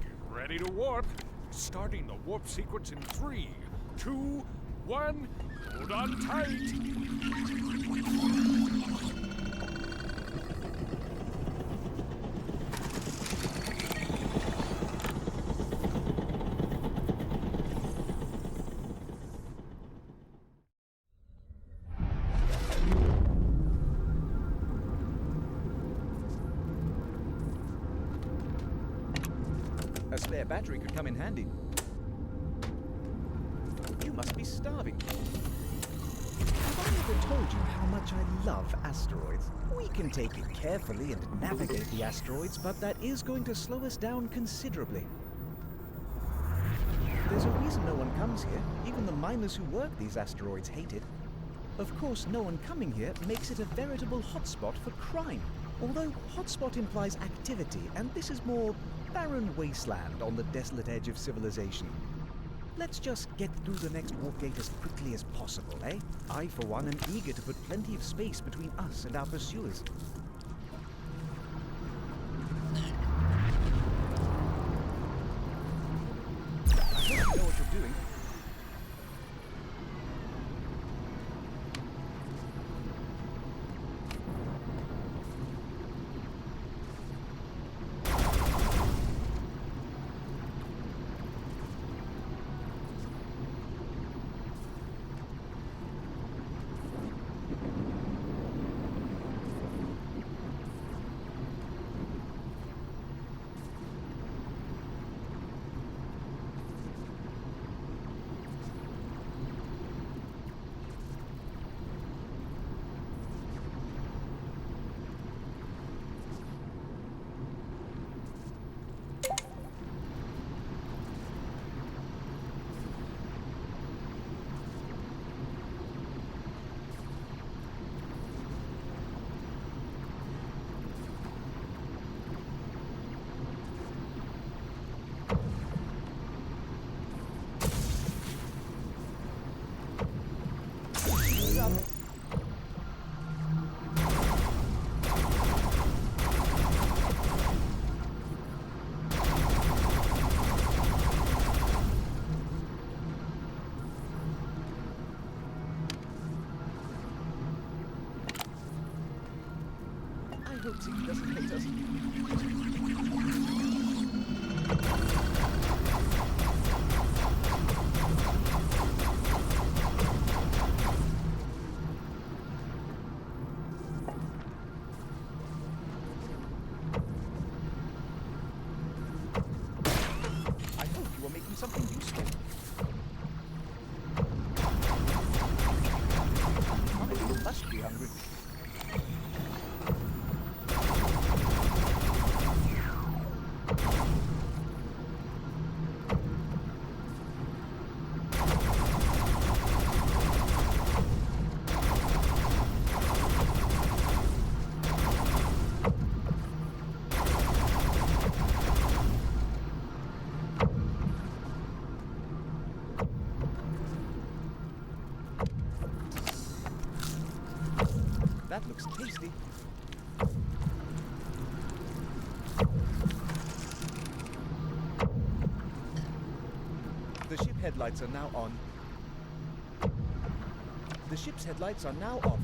Get ready to warp. Starting the warp sequence in 3, 2, 1. Hold on tight. A spare battery could come in handy. You must be starving. Have I ever told you how much I love asteroids? We can take it carefully and navigate the asteroids, but that is going to slow us down considerably. There's a reason no one comes here. Even the miners who work these asteroids hate it. Of course, no one coming here makes it a veritable hotspot for crime. Although hotspot implies activity, and this is more barren wasteland on the desolate edge of civilization. Let's just get through the next warp gate as quickly as possible, eh? I, for one, am eager to put plenty of space between us and our pursuers. I hope you know what you're doing. I hope Ziggy doesn't hate us. I hope you are making something useful. I must be hungry. That looks tasty. The ship headlights are now on. The ship's headlights are now off.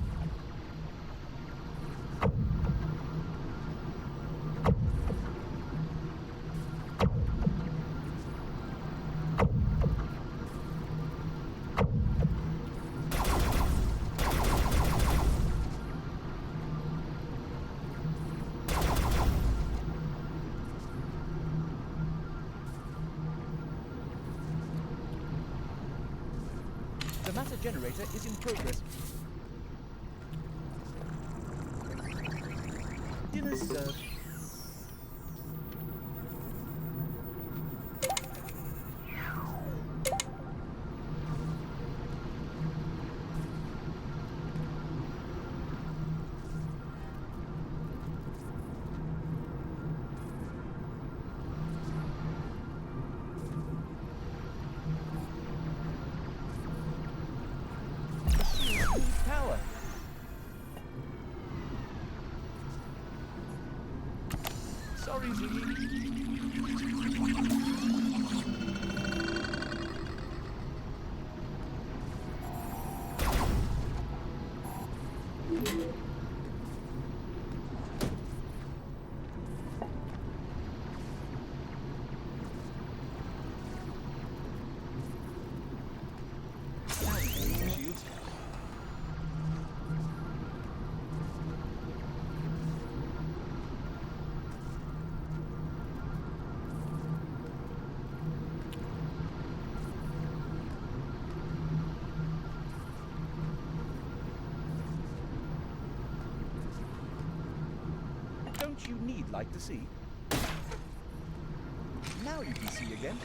The matter generator is in progress. Dinner served. Sorry, Ziggy. Shields. Don't you need light to see? Now you can see again.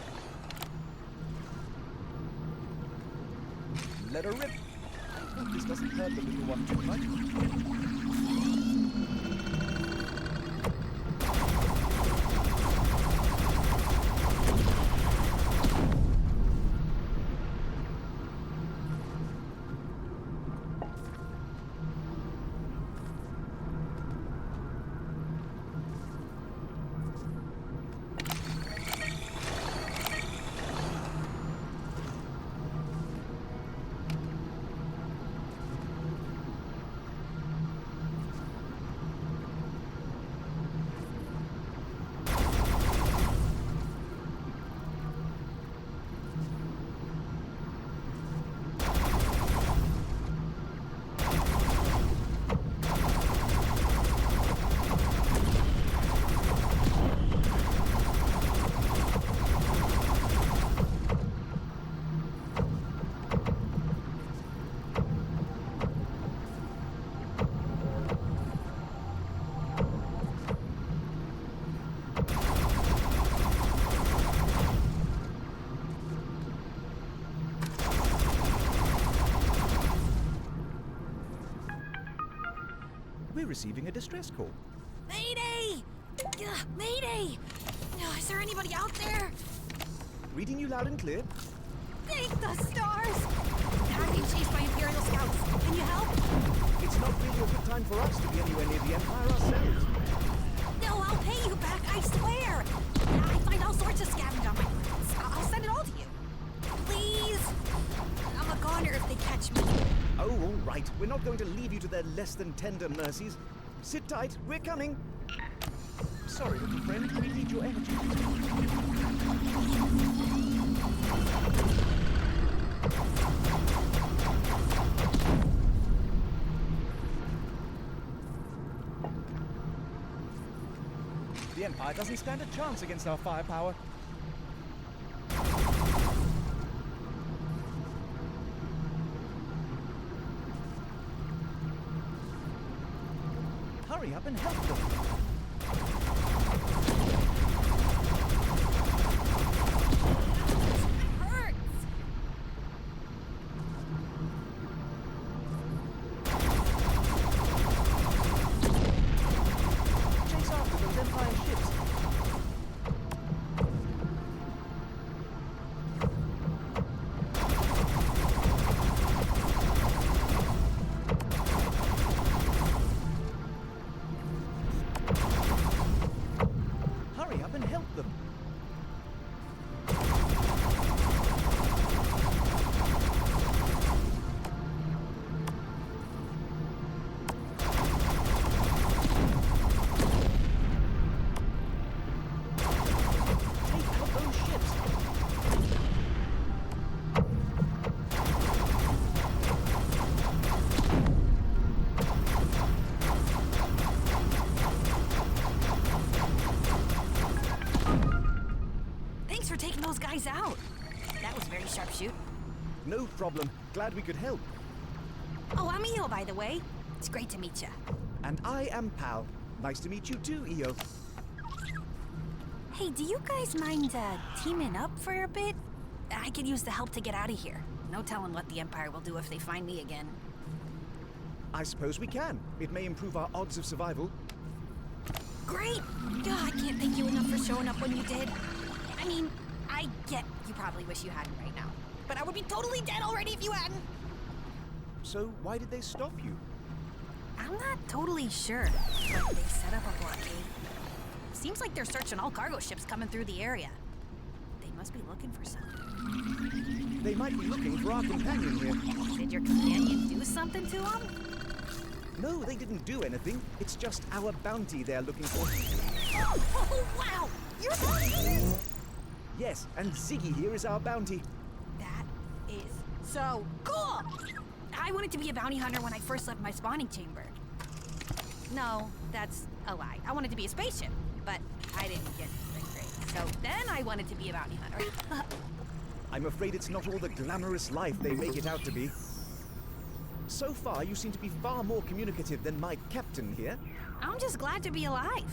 Let her rip. I hope this doesn't hurt the little one too much. We're receiving a distress call. Mayday! Mayday! Is there anybody out there? Reading you loud and clear. Thank the stars! I'm being chased by Imperial scouts. Can you help? It's not really a good time for us to be anywhere near the Empire ourselves. No, I'll pay you back, I swear! I find all sorts of scavenge on my plans. I'll send it all to you. Please! I'm a goner if they catch me. Oh, all right. We're not going to leave you to their less than tender mercies. Sit tight. We're coming. Sorry, little friend. We need your energy. The Empire doesn't stand a chance against our firepower. Hurry up and help them. It hurts! Chase after those Empire ships. Hurry up and help them. Take out those ships. Thanks for taking those guys out. That was very sharpshoot. No problem. Glad we could help. Oh, I'm Io, by the way. It's great to meet you. And I am Pal. Nice to meet you too, Io. Hey, do you guys mind teaming up for a bit? I could use the help to get out of here. No telling what the Empire will do if they find me again. I suppose we can. It may improve our odds of survival. Great! I can't thank you enough for showing up when you did. I mean, I get you probably wish you hadn't right now. But I would be totally dead already if you hadn't. So why did they stop you? I'm not totally sure, but they set up a blockade. Seems like they're searching all cargo ships coming through the area. They must be looking for something. They might be looking for our companion here. Did your companion do something to them? No, they didn't do anything. It's just our bounty they're looking for. Oh, wow! You're bounty hunters? Yes, and Ziggy here is our bounty. That is so cool! I wanted to be a bounty hunter when I first left my spawning chamber. No, that's a lie. I wanted to be a spaceship, but I didn't get the grade. So then I wanted to be a bounty hunter. I'm afraid it's not all the glamorous life they make it out to be. So far, you seem to be far more communicative than my captain here. I'm just glad to be alive.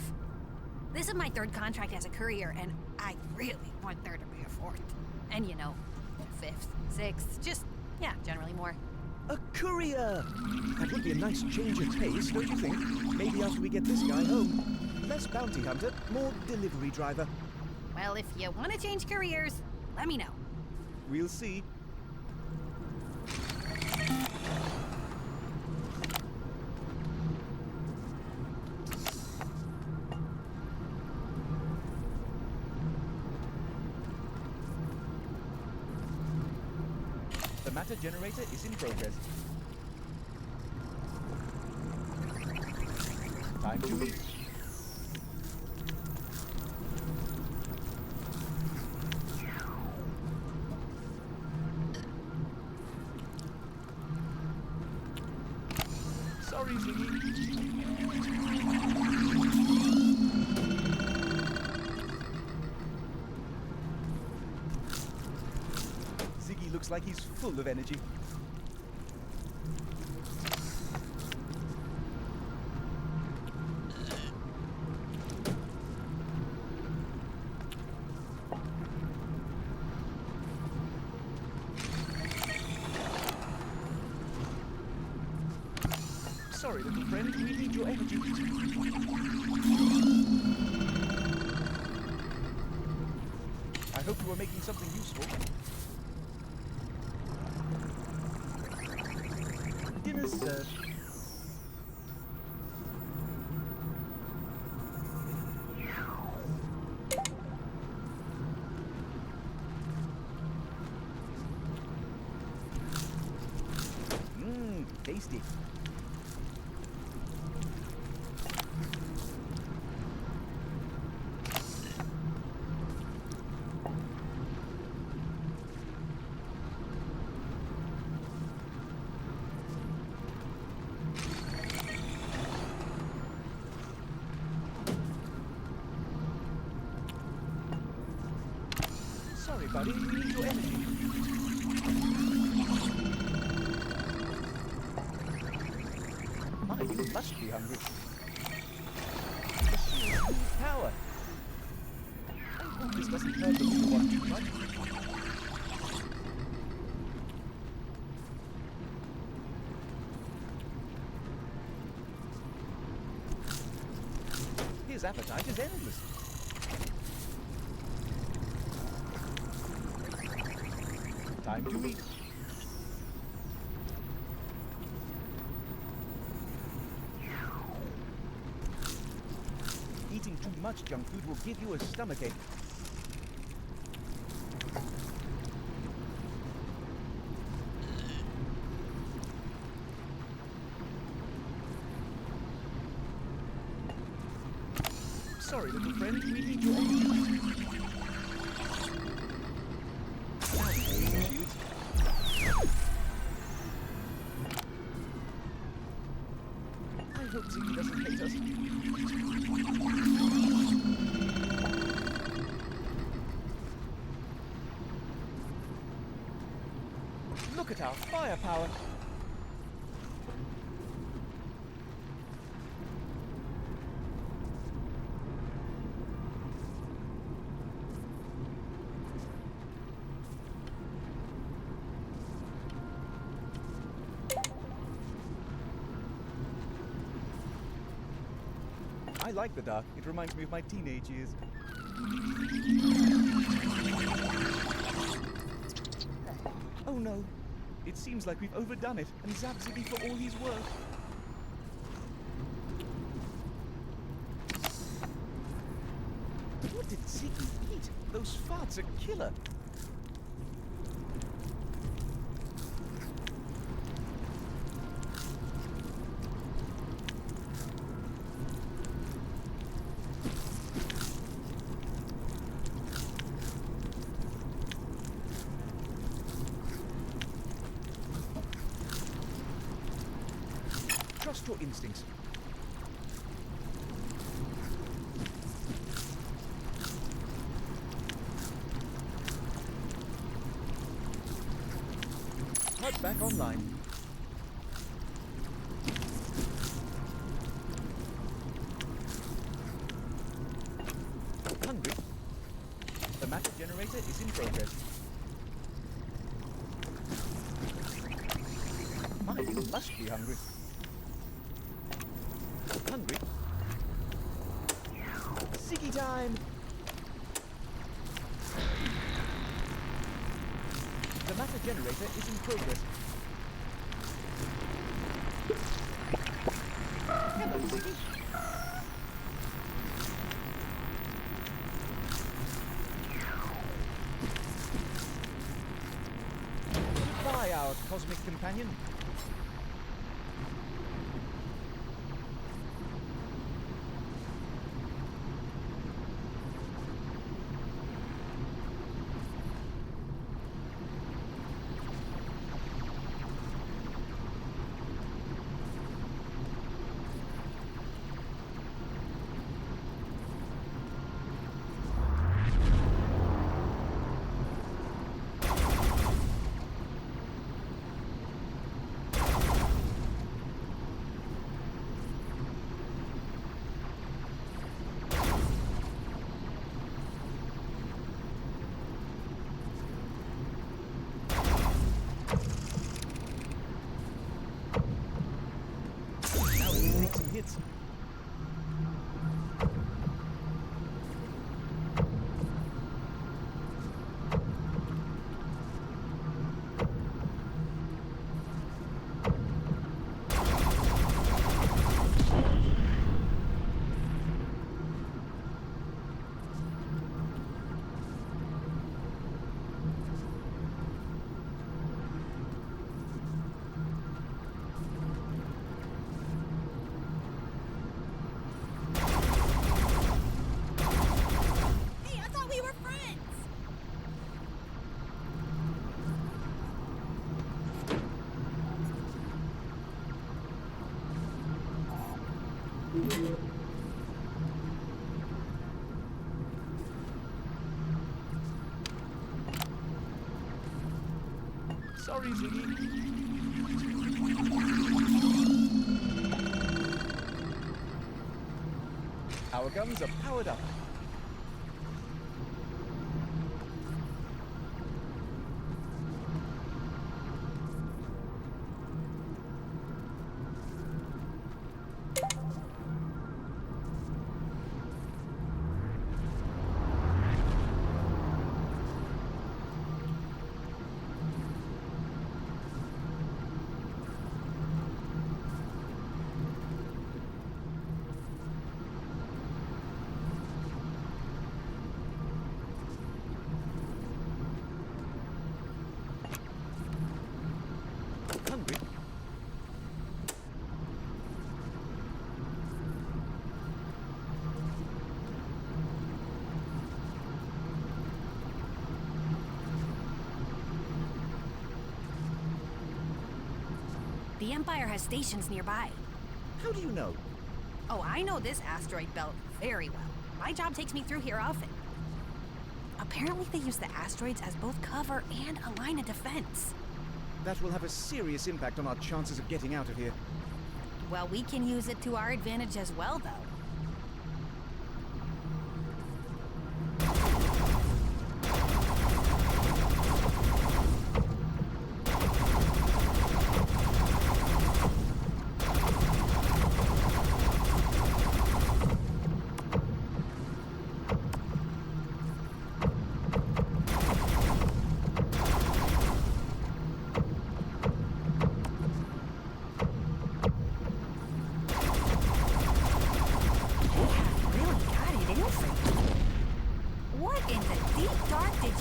This is my third contract as a courier, and I really want there to be a fourth. And you know, fifth, sixth, just, yeah, generally more. A courier! That would be a nice change of pace, don't you think? Maybe after we get this guy home. Less bounty hunter, more delivery driver. Well, if you want to change careers, let me know. We'll see. The matter generator is in progress. Time to leave. Sorry, Ziggy. Ziggy looks like he's full of energy. Sorry, little friend, we need your energy. I hope you are making something useful. Dinner's served. Tasty. Sorry, buddy, we need your energy. My, you must be hungry. Machines need power. I hope this doesn't hurt the little one too much. His appetite is endless. Time to eat. Eating too much junk food will give you a stomachache. Sorry, little friend, we need your energy. I hope Ziggy doesn't hate us. Look at our firepower. I like the dark. It reminds me of my teenage years. Oh no. It seems like we've overdone it and zapped Ziggy for all he's worth. Ziggy, Pete, those farts are killer. Trust your instincts. HUD back online. Hungry? The matter generator is in progress. Mine must be hungry. Hungry? Ziggy time! The matter generator is in progress. Hello, Ziggy. Goodbye, our cosmic companion. Now we can take some hits. Hey, I thought we were friends! Sorry, Ziggy. Our guns are powered up. Hungry? The Empire has stations nearby. How do you know? Oh, I know this asteroid belt very well. My job takes me through here often. Apparently they use the asteroids as both cover and a line of defense. That will have a serious impact on our chances of getting out of here. Well, we can use it to our advantage as well, though.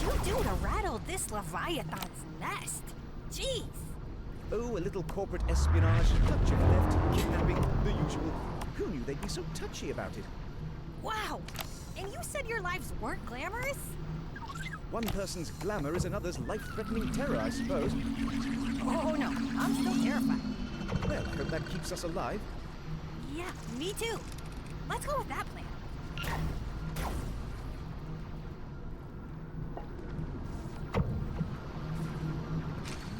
you do to rattle this Leviathan's nest? Jeez. Oh, a little corporate espionage, touch of theft, kidnapping, the usual. Who knew they'd be so touchy about it? Wow. And you said your lives weren't glamorous? One person's glamour is another's life-threatening terror, I suppose. Oh no, I'm still terrified. Well, I hope that keeps us alive. Yeah, me too. Let's go with that plan.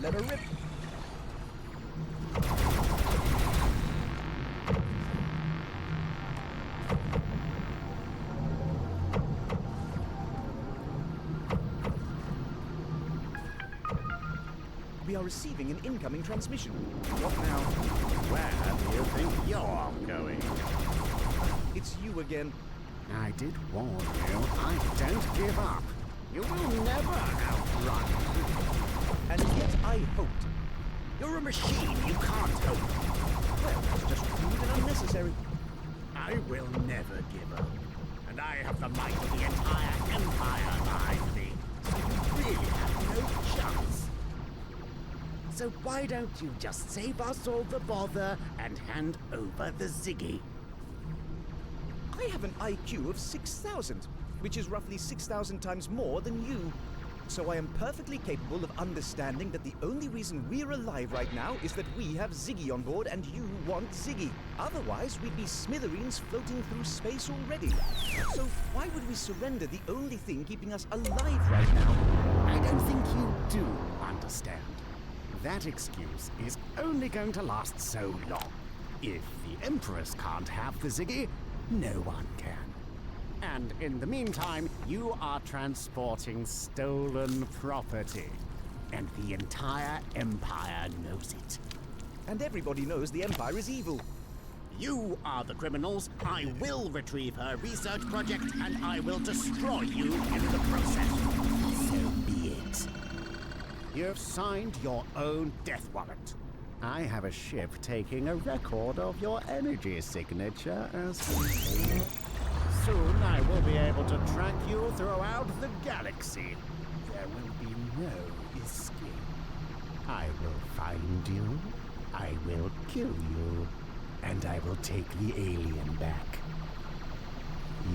Let her rip. We are receiving an incoming transmission. What now? Where do you think you're going? It's you again. I did warn you, I don't give up. You will never outrun me. And yet I hoped. You're a machine, you can't hope. Well, that's just rude and unnecessary. I will never give up. And I have the might of the entire Empire behind me. So you really have no chance. So why don't you just save us all the bother and hand over the Ziggy? I have an IQ of 6,000, which is roughly 6,000 times more than you. So I am perfectly capable of understanding that the only reason we're alive right now is that we have Ziggy on board and you want Ziggy. Otherwise, we'd be smithereens floating through space already. So why would we surrender the only thing keeping us alive right now? I don't think you do understand. That excuse is only going to last so long. If the Empress can't have the Ziggy, no one can. And in the meantime, you are transporting stolen property. And the entire Empire knows it. And everybody knows the Empire is evil. You are the criminals. I will retrieve her research project, and I will destroy you in the process. So be it. You've signed your own death warrant. I have a ship taking a record of your energy signature as well. Soon I will be able to track you throughout the galaxy. There will be no escape. I will find you, I will kill you, and I will take the alien back.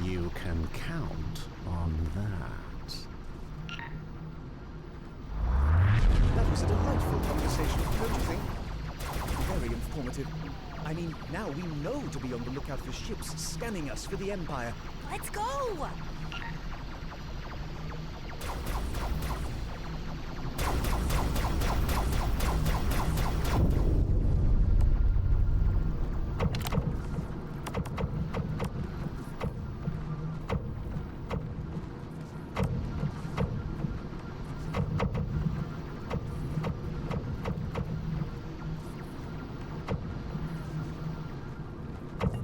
You can count on that. That was a delightful conversation, don't you think? Very informative. I mean, now we know to be on the lookout for ships scanning us for the Empire. Let's go!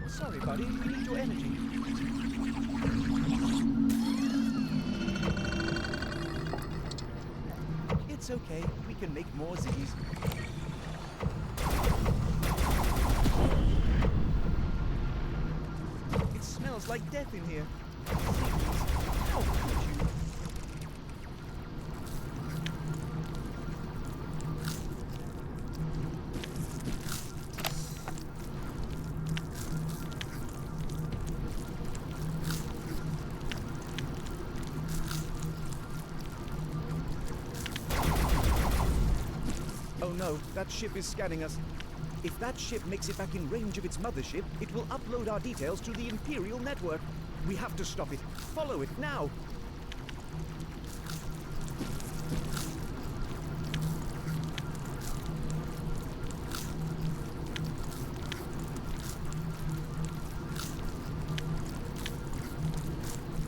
Sorry, buddy. We need your energy. It's okay. We can make more Ziggies. It smells like death in here. Ziggies. How could you? Oh no, that ship is scanning us. If that ship makes it back in range of its mothership, it will upload our details to the Imperial network. We have to stop it. Follow it now.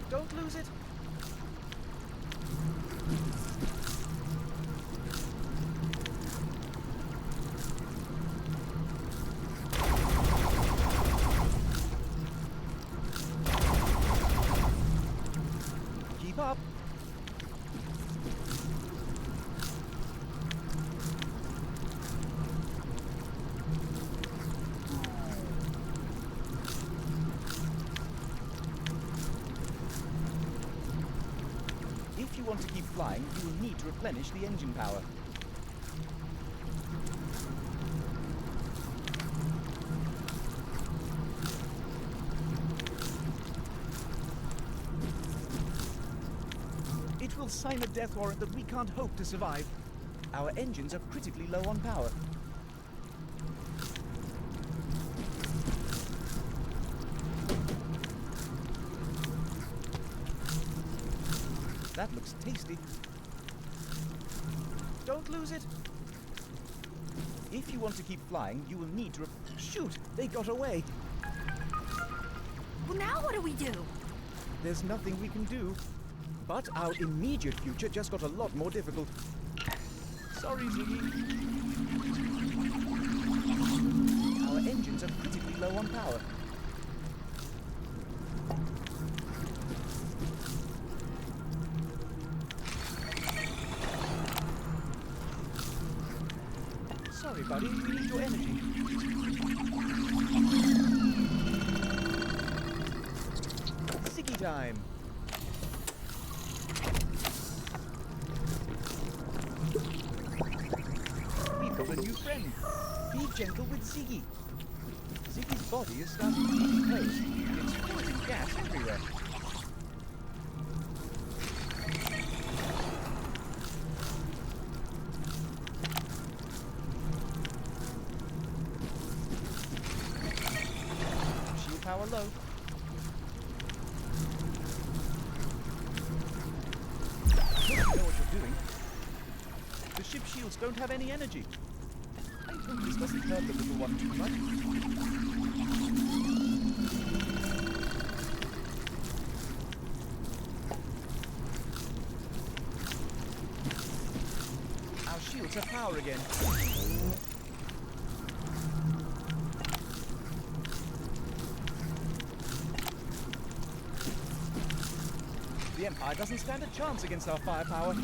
Don't lose it. Keep up. If you want to keep flying, you will need to replenish the engine power. It will sign a death warrant that we can't hope to survive. Our engines are critically low on power. That looks tasty. Don't lose it. If you want to keep flying, you will need to... Shoot! They got away! Well, now what do we do? There's nothing we can do. But our immediate future just got a lot more difficult. Sorry, Ziggy. Our engines are critically low on power. Sorry, buddy. We need your energy. Ziggy time. We've got a new friend. Be gentle with Ziggy. Ziggy's body is starting to decompose. It's floating gas everywhere. Shield power low. I don't know what you're doing. The ship shields don't have any energy. I hope this doesn't hurt the little one too much. Our shields have power again. The Empire doesn't stand a chance against our firepower.